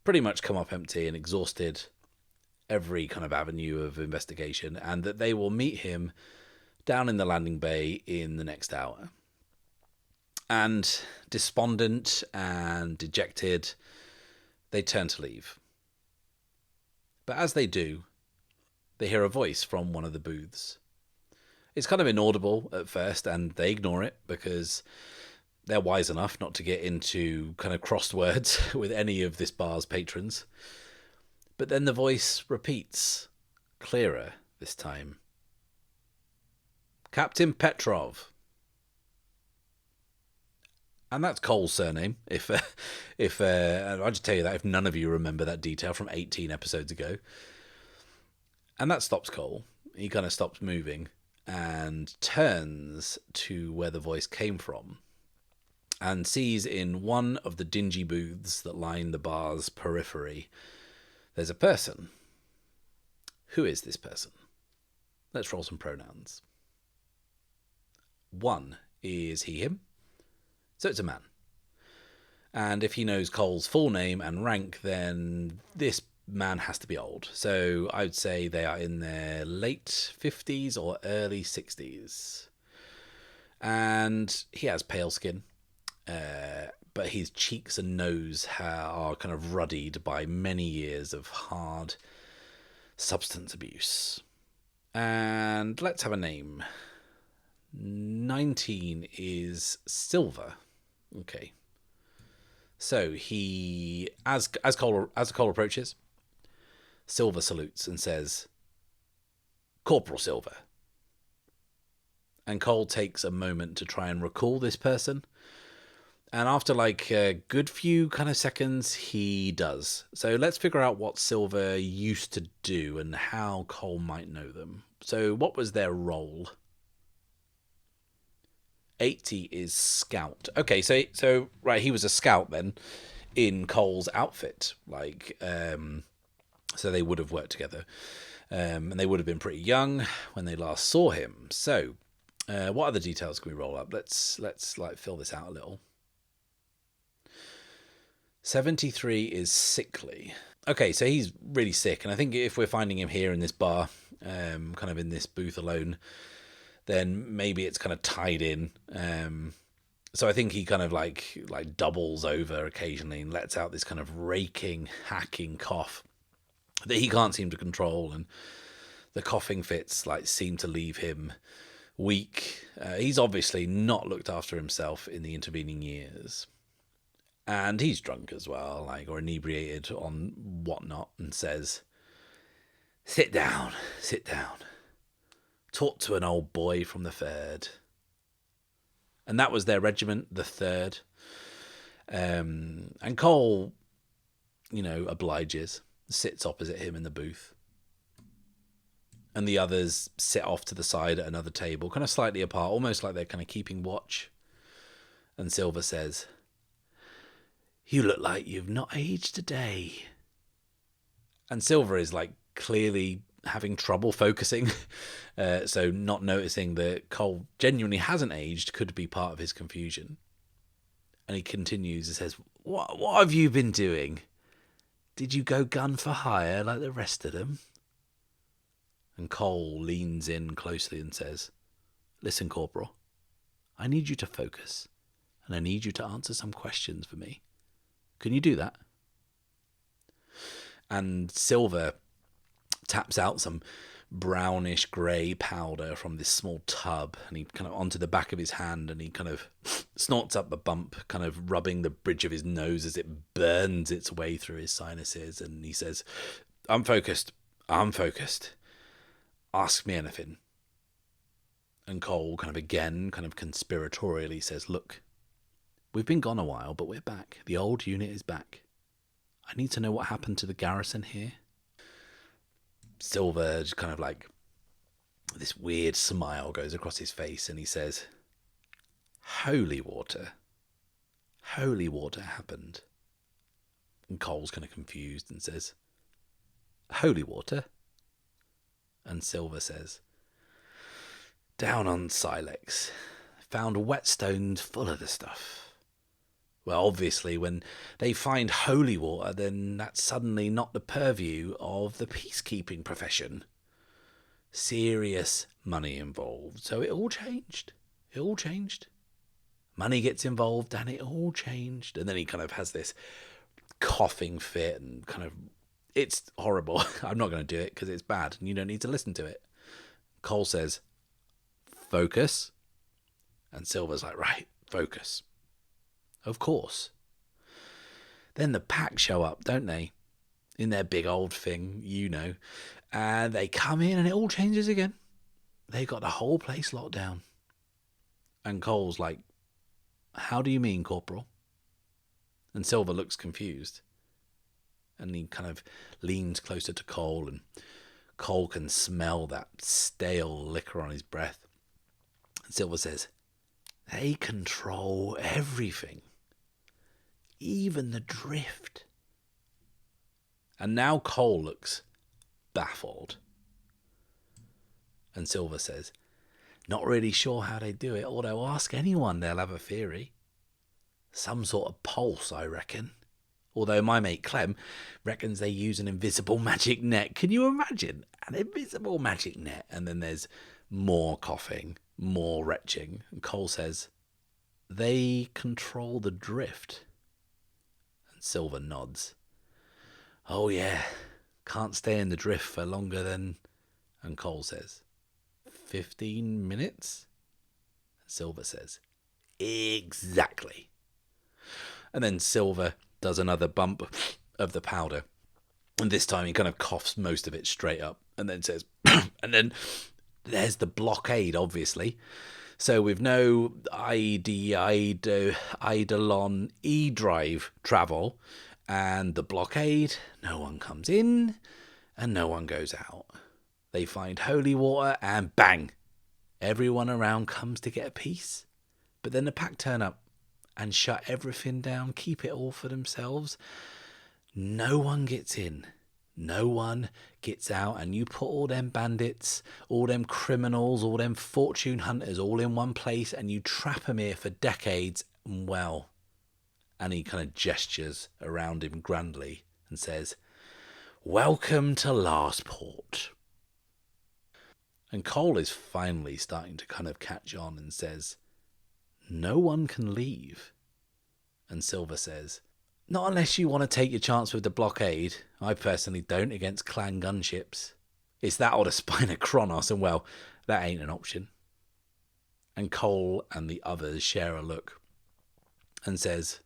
pretty much come up empty and exhausted every kind of avenue of investigation, and that they will meet him down in the landing bay in the next hour. And despondent and dejected, they turn to leave. But as they do, they hear a voice from one of the booths. It's kind of inaudible at first, and they ignore it because they're wise enough not to get into kind of crossed words with any of this bar's patrons. But then the voice repeats, clearer this time. Captain Petrov. And that's Cole's surname. If I'll just tell you that if none of you remember that detail from 18 episodes ago. And that stops Cole. He kind of stops moving and turns to where the voice came from and sees in one of the dingy booths that line the bar's periphery, there's a person. Who is this person? Let's roll some pronouns. 1 is he, him. So it's a man. And if he knows Cole's full name and rank, then this man has to be old. So I would say they are in their late 50s or early 60s. And he has pale skin. But his cheeks and nose are kind of ruddied by many years of hard substance abuse. And let's have a name. 19 is Silver. Okay. So he, as Cole approaches, Silver salutes and says, "Corporal Silver." And Cole takes a moment to try and recall this person. And after like a good few kind of seconds, he does. So let's figure out what Silver used to do and how Cole might know them. So what was their role? 80 is Scout. Okay, so right, he was a Scout then in Cole's outfit. Like, so they would have worked together. And they would have been pretty young when they last saw him. So what other details can we roll up? Let's like fill this out a little. 73 is sickly. Okay, so he's really sick. And I think if we're finding him here in this bar, kind of in this booth alone, then maybe it's kind of tied in. So I think he kind of like doubles over occasionally and lets out this kind of raking, hacking cough that he can't seem to control. And the coughing fits like seem to leave him weak. He's obviously not looked after himself in the intervening years. And he's drunk as well, like, or inebriated on whatnot, and says, sit down. Talk to an old boy from the 3rd. And that was their regiment, the 3rd. And Cole, obliges, sits opposite him in the booth. And the others sit off to the side at another table, kind of slightly apart, almost like they're kind of keeping watch. And Silver says, "You look like you've not aged a day." And Silver is like clearly having trouble focusing. So not noticing that Cole genuinely hasn't aged could be part of his confusion. And he continues and says, What have you been doing? Did you go gun for hire like the rest of them? And Cole leans in closely and says, "Listen, Corporal, I need you to focus, and I need you to answer some questions for me. Can you do that?" And Silver taps out some brownish grey powder from this small tub, and he kind of onto the back of his hand, and he kind of snorts up a bump, kind of rubbing the bridge of his nose as it burns its way through his sinuses. And he says, I'm focused. Ask me anything." And Cole kind of conspiratorially says, "Look, we've been gone a while, but we're back. The old unit is back. I need to know what happened to the garrison here." Silver just kind of like, this weird smile goes across his face, and he says, Holy water happened." And Cole's kind of confused and says, "Holy water?" And Silver says, "Down on Silex, found whetstones full of the stuff. Well, obviously, when they find holy water, then that's suddenly not the purview of the peacekeeping profession. Serious money involved. So it all changed. Money gets involved and it all changed." And then he kind of has this coughing fit and kind of, it's horrible. I'm not going to do it because it's bad and you don't need to listen to it. Cole says, "Focus." And Silver's like, "Right, focus. Of course." Then the Pact show up, don't they? In their big old thing, And they come in and it all changes again. They got the whole place locked down. And Cole's like, How do you mean, Corporal? And Silver looks confused. And he kind of leans closer to Cole, and Cole can smell that stale liquor on his breath. And Silver says, they control everything. Even the drift. And now Cole looks baffled. And Silver says, not really sure how they do it, although ask anyone, they'll have a theory. Some sort of pulse, I reckon. Although my mate Clem reckons they use an invisible magic net. Can you imagine? An invisible magic net. And then there's more coughing, more retching. And Cole says, they control the drift. And Silver nods. Oh yeah, can't stay in the drift for longer than... And Cole says, 15 minutes? And Silver says, exactly. And then Silver does another bump of the powder. And this time he kind of coughs most of it straight up. And then says, and then there's the blockade, obviously. So with no Eidolon E-drive travel and the blockade, no one comes in and no one goes out. They find holy water and bang, everyone around comes to get a piece. But then the Pact turn up and shut everything down, keep it all for themselves. No one gets in. No one gets out, and you put all them bandits, all them criminals, all them fortune hunters all in one place, and you trap them here for decades, and well, and he kind of gestures around him grandly and says, welcome to Larsport. And Cole is finally starting to kind of catch on and says, no one can leave. And Silver says, not unless you want to take your chance with the blockade. I personally don't against clan gunships. It's that or the spine of Kronos, and well, that ain't an option. And Cole and the others share a look and says,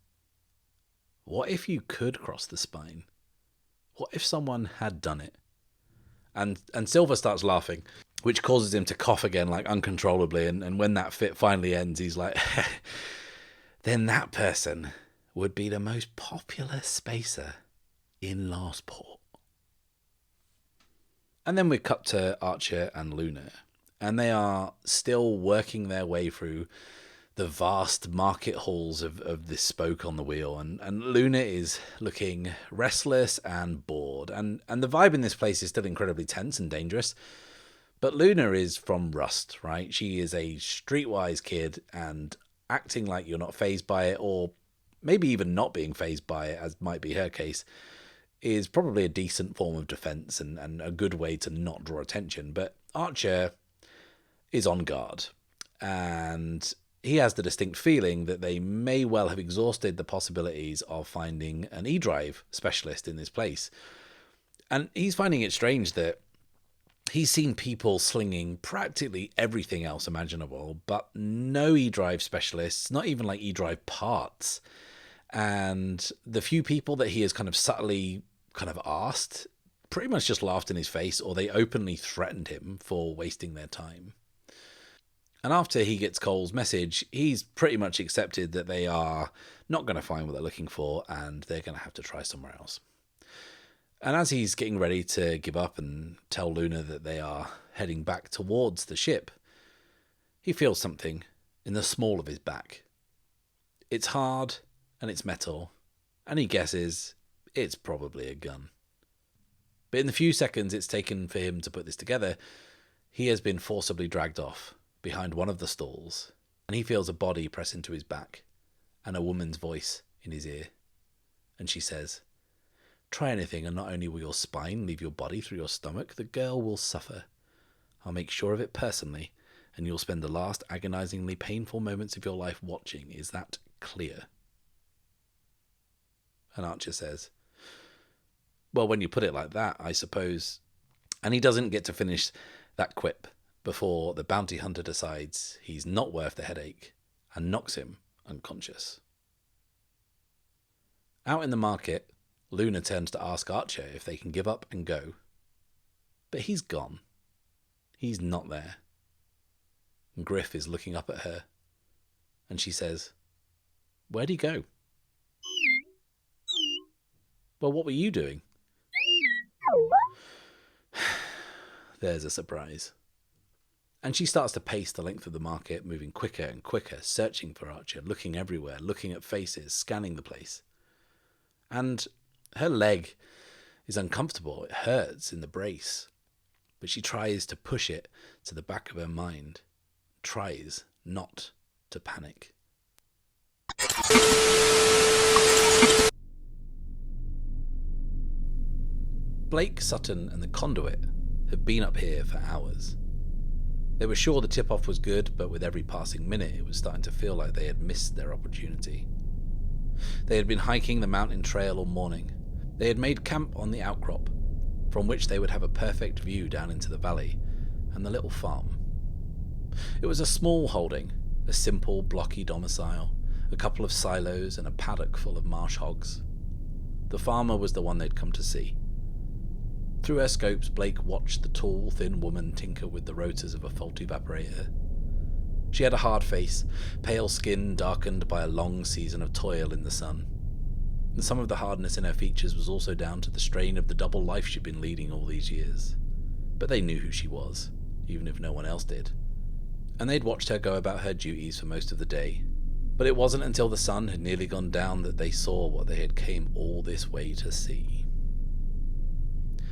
what if you could cross the spine? What if someone had done it? And Silver starts laughing, which causes him to cough again, like uncontrollably. And when that fit finally ends, he's like, then that person would be the most popular spacer in Larsport. And then we cut to Archer and Luna, and they are still working their way through the vast market halls of this spoke on the wheel. And Luna is looking restless and bored. And the vibe in this place is still incredibly tense and dangerous. But Luna is from Rust, right? She is a streetwise kid, and acting like you're not fazed by it, or maybe even not being fazed by it, as might be her case, is probably a decent form of defense and a good way to not draw attention. But Archer is on guard, and he has the distinct feeling that they may well have exhausted the possibilities of finding an E-Drive specialist in this place. And he's finding it strange that he's seen people slinging practically everything else imaginable, but no E-Drive specialists, not even like E-Drive parts. And the few people that he has kind of subtly kind of asked pretty much just laughed in his face, or they openly threatened him for wasting their time. And after he gets Cole's message, he's pretty much accepted that they are not going to find what they're looking for, and they're going to have to try somewhere else. And as he's getting ready to give up and tell Luna that they are heading back towards the ship, he feels something in the small of his back. It's hard and it's metal, and he guesses it's probably a gun. But in the few seconds it's taken for him to put this together, he has been forcibly dragged off behind one of the stalls, and he feels a body press into his back and a woman's voice in his ear. And she says, try anything, and not only will your spine leave your body through your stomach, the girl will suffer. I'll make sure of it personally, and you'll spend the last agonizingly painful moments of your life watching. Is that clear? And Archer says, well, when you put it like that, I suppose. And he doesn't get to finish that quip before the bounty hunter decides he's not worth the headache and knocks him unconscious. Out in the market, Luna turns to ask Archer if they can give up and go. But he's gone. He's not there. And Griff is looking up at her, and she says, Where'd he go? Well, what were you doing? There's a surprise. And she starts to pace the length of the market, moving quicker and quicker, searching for Archer, looking everywhere, looking at faces, scanning the place. And her leg is uncomfortable. It hurts in the brace. But she tries to push it to the back of her mind, tries not to panic. Blake, Sutton and the Conduit had been up here for hours. They were sure the tip-off was good, but with every passing minute it was starting to feel like they had missed their opportunity. They had been hiking the mountain trail all morning. They had made camp on the outcrop, from which they would have a perfect view down into the valley and the little farm. It was a small holding, a simple, blocky domicile, a couple of silos and a paddock full of marsh hogs. The farmer was the one they'd come to see. Through her scopes, Blake watched the tall, thin woman tinker with the rotors of a faulty evaporator. She had a hard face, pale skin darkened by a long season of toil in the sun. And some of the hardness in her features was also down to the strain of the double life she'd been leading all these years. But they knew who she was, even if no one else did. And they'd watched her go about her duties for most of the day. But it wasn't until the sun had nearly gone down that they saw what they had came all this way to see.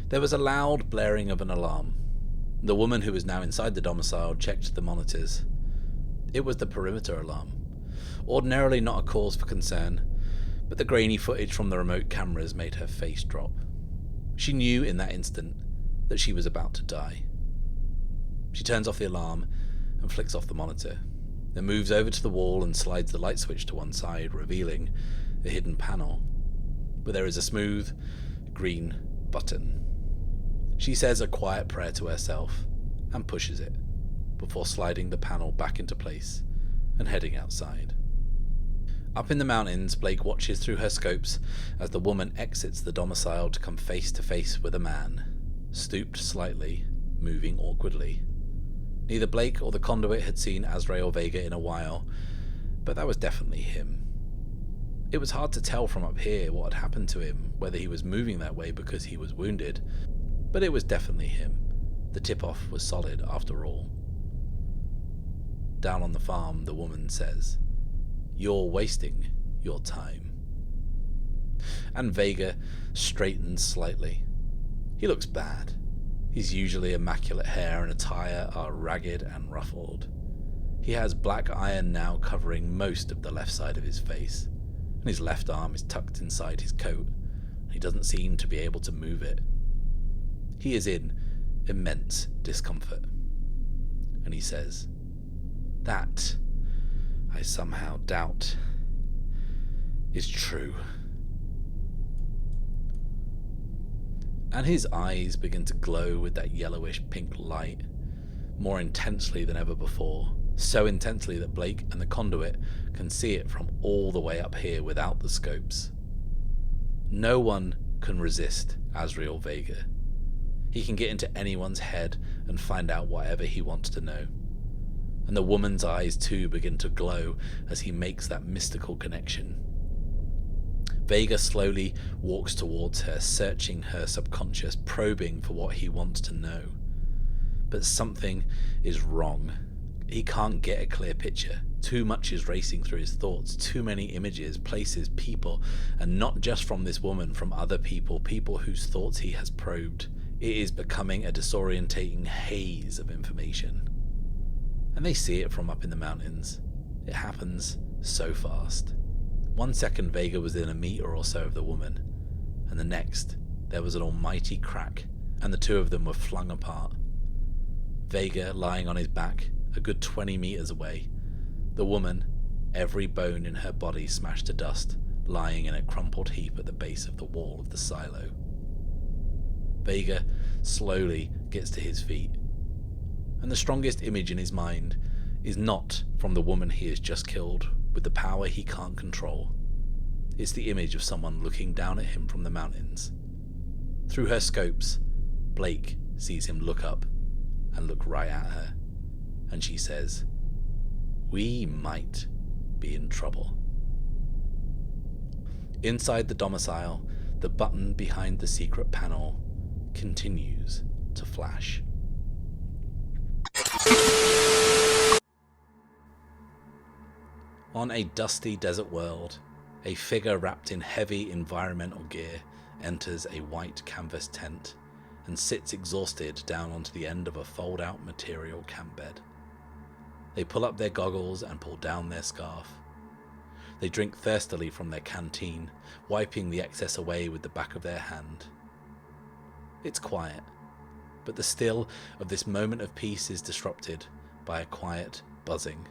There was a loud blaring of an alarm. The woman who was now inside the domicile checked the monitors. It was the perimeter alarm. Ordinarily not a cause for concern, but the grainy footage from the remote cameras made her face drop. She knew in that instant that she was about to die. She turns off the alarm and flicks off the monitor, then moves over to the wall and slides the light switch to one side, revealing a hidden panel, where there is a smooth, green button. She says a quiet prayer to herself and pushes it, before sliding the panel back into place and heading outside. Up in the mountains, Blake watches through her scopes as the woman exits the domicile to come face to face with a man, stooped slightly, moving awkwardly. Neither Blake or the Conduit had seen Azrael Vega in a while, but that was definitely him. It was hard to tell from up here what had happened to him, whether he was moving that way because he was wounded, but it was definitely him. The tip-off was solid after all. Down on the farm, the woman says, "You're wasting your time." And Vega straightens slightly. He looks bad. His usually immaculate hair and attire are ragged and ruffled. He has black iron now covering most of the left side of his face, and his left arm is tucked inside his coat, and he doesn't seem to be able to move it. He is in immense discomfort. And he says, "That, I somehow doubt, is true." And his eyes begin to glow with that yellowish pink light, more intensely than ever before, so intensely that Blake and the Conduit can see it from all the way up here without the scopes. No one can resist Azrael Vega. He can get into anyone's head and find out whatever he wants to know. And the woman's eyes too begin to glow as he makes that mystical connection. Vega slowly walks towards her, searching her subconscious, probing for what he wants to know. But something is wrong. He can't get a clear picture. Too much is racing through his thoughts, too many images, places, people, and not just from this woman, from other people, people whose thoughts he has probed. It is becoming a disorientating haze of information. And they see it from up in the mountains. It happens so fast. 1 second Vega was within a meter or so of the woman, and the next there was an almighty crack, and the two of them were flung apart. Vega lying on his back, a good 20 meters away. The woman, every bone in her body smashed to dust, lying in a crumpled heap at the base of the wall of the silo. Vega slowly gets to his feet, and the strongest image in his mind is not from the woman he has just killed with the power he can't control. It's the image of someone looking down at him from the mountains. Through her scopes, Blake sees him look up and look right at her, and she says, "We might be in trouble." Inside the domicile, the button behind the secret panel continues to flash. On a dusty desert world, a figure wrapped in heavy environmental gear enters a white canvas tent and sits exhausted down onto the end of a fold-out material camp bed. They pull up their goggles and pull down their scarf. They drink thirstily from their canteen, wiping the excess away with the back of their hand. It's quiet, but the still of this moment of peace is disrupted by a quiet buzzing.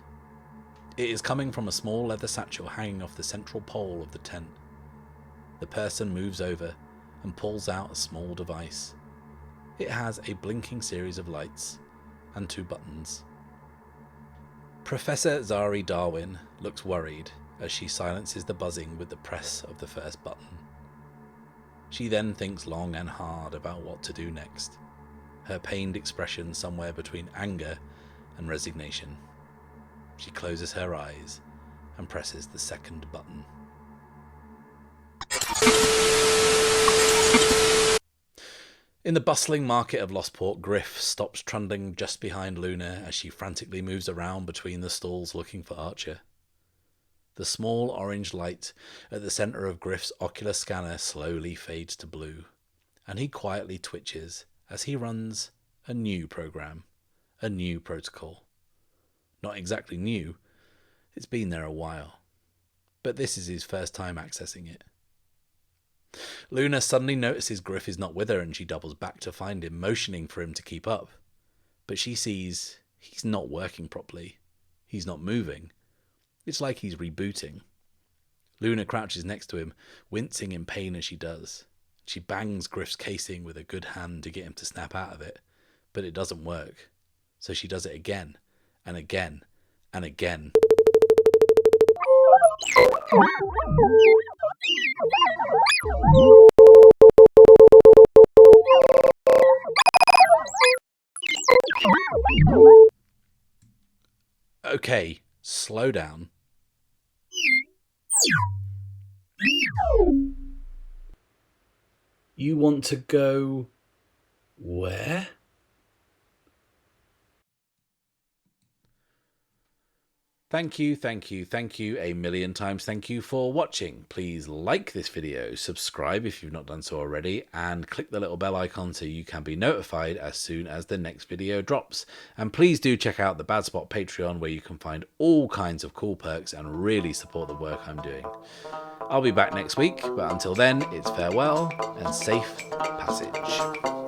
It is coming from a small leather satchel hanging off the central pole of the tent. The person moves over and pulls out a small device. It has a blinking series of lights and 2 buttons. Professor Zari Darwin looks worried as she silences the buzzing with the press of the first button. She then thinks long and hard about what to do next, her pained expression somewhere between anger and resignation. She closes her eyes and presses the second button. In the bustling market of Lostport, Griff stops trundling just behind Luna as she frantically moves around between the stalls looking for Archer. The small orange light at the centre of Griff's ocular scanner slowly fades to blue, and he quietly twitches as he runs a new program, a new protocol. Not exactly new, it's been there a while, but this is his first time accessing it. Luna suddenly notices Griff is not with her and she doubles back to find him, motioning for him to keep up. But she sees he's not working properly. He's not moving. It's like he's rebooting. Luna crouches next to him, wincing in pain as she does. She bangs Griff's casing with a good hand to get him to snap out of it, but it doesn't work. So she does it again, and again, and again. Okay, slow down. You want to go where? Thank you a million times. Thank you for watching. Please like this video, subscribe if you've not done so already, and click the little bell icon so you can be notified as soon as the next video drops. And please do check out the Bad Spot Patreon, where you can find all kinds of cool perks and really support the work I'm doing. I'll be back next week, but until then, it's farewell and safe passage.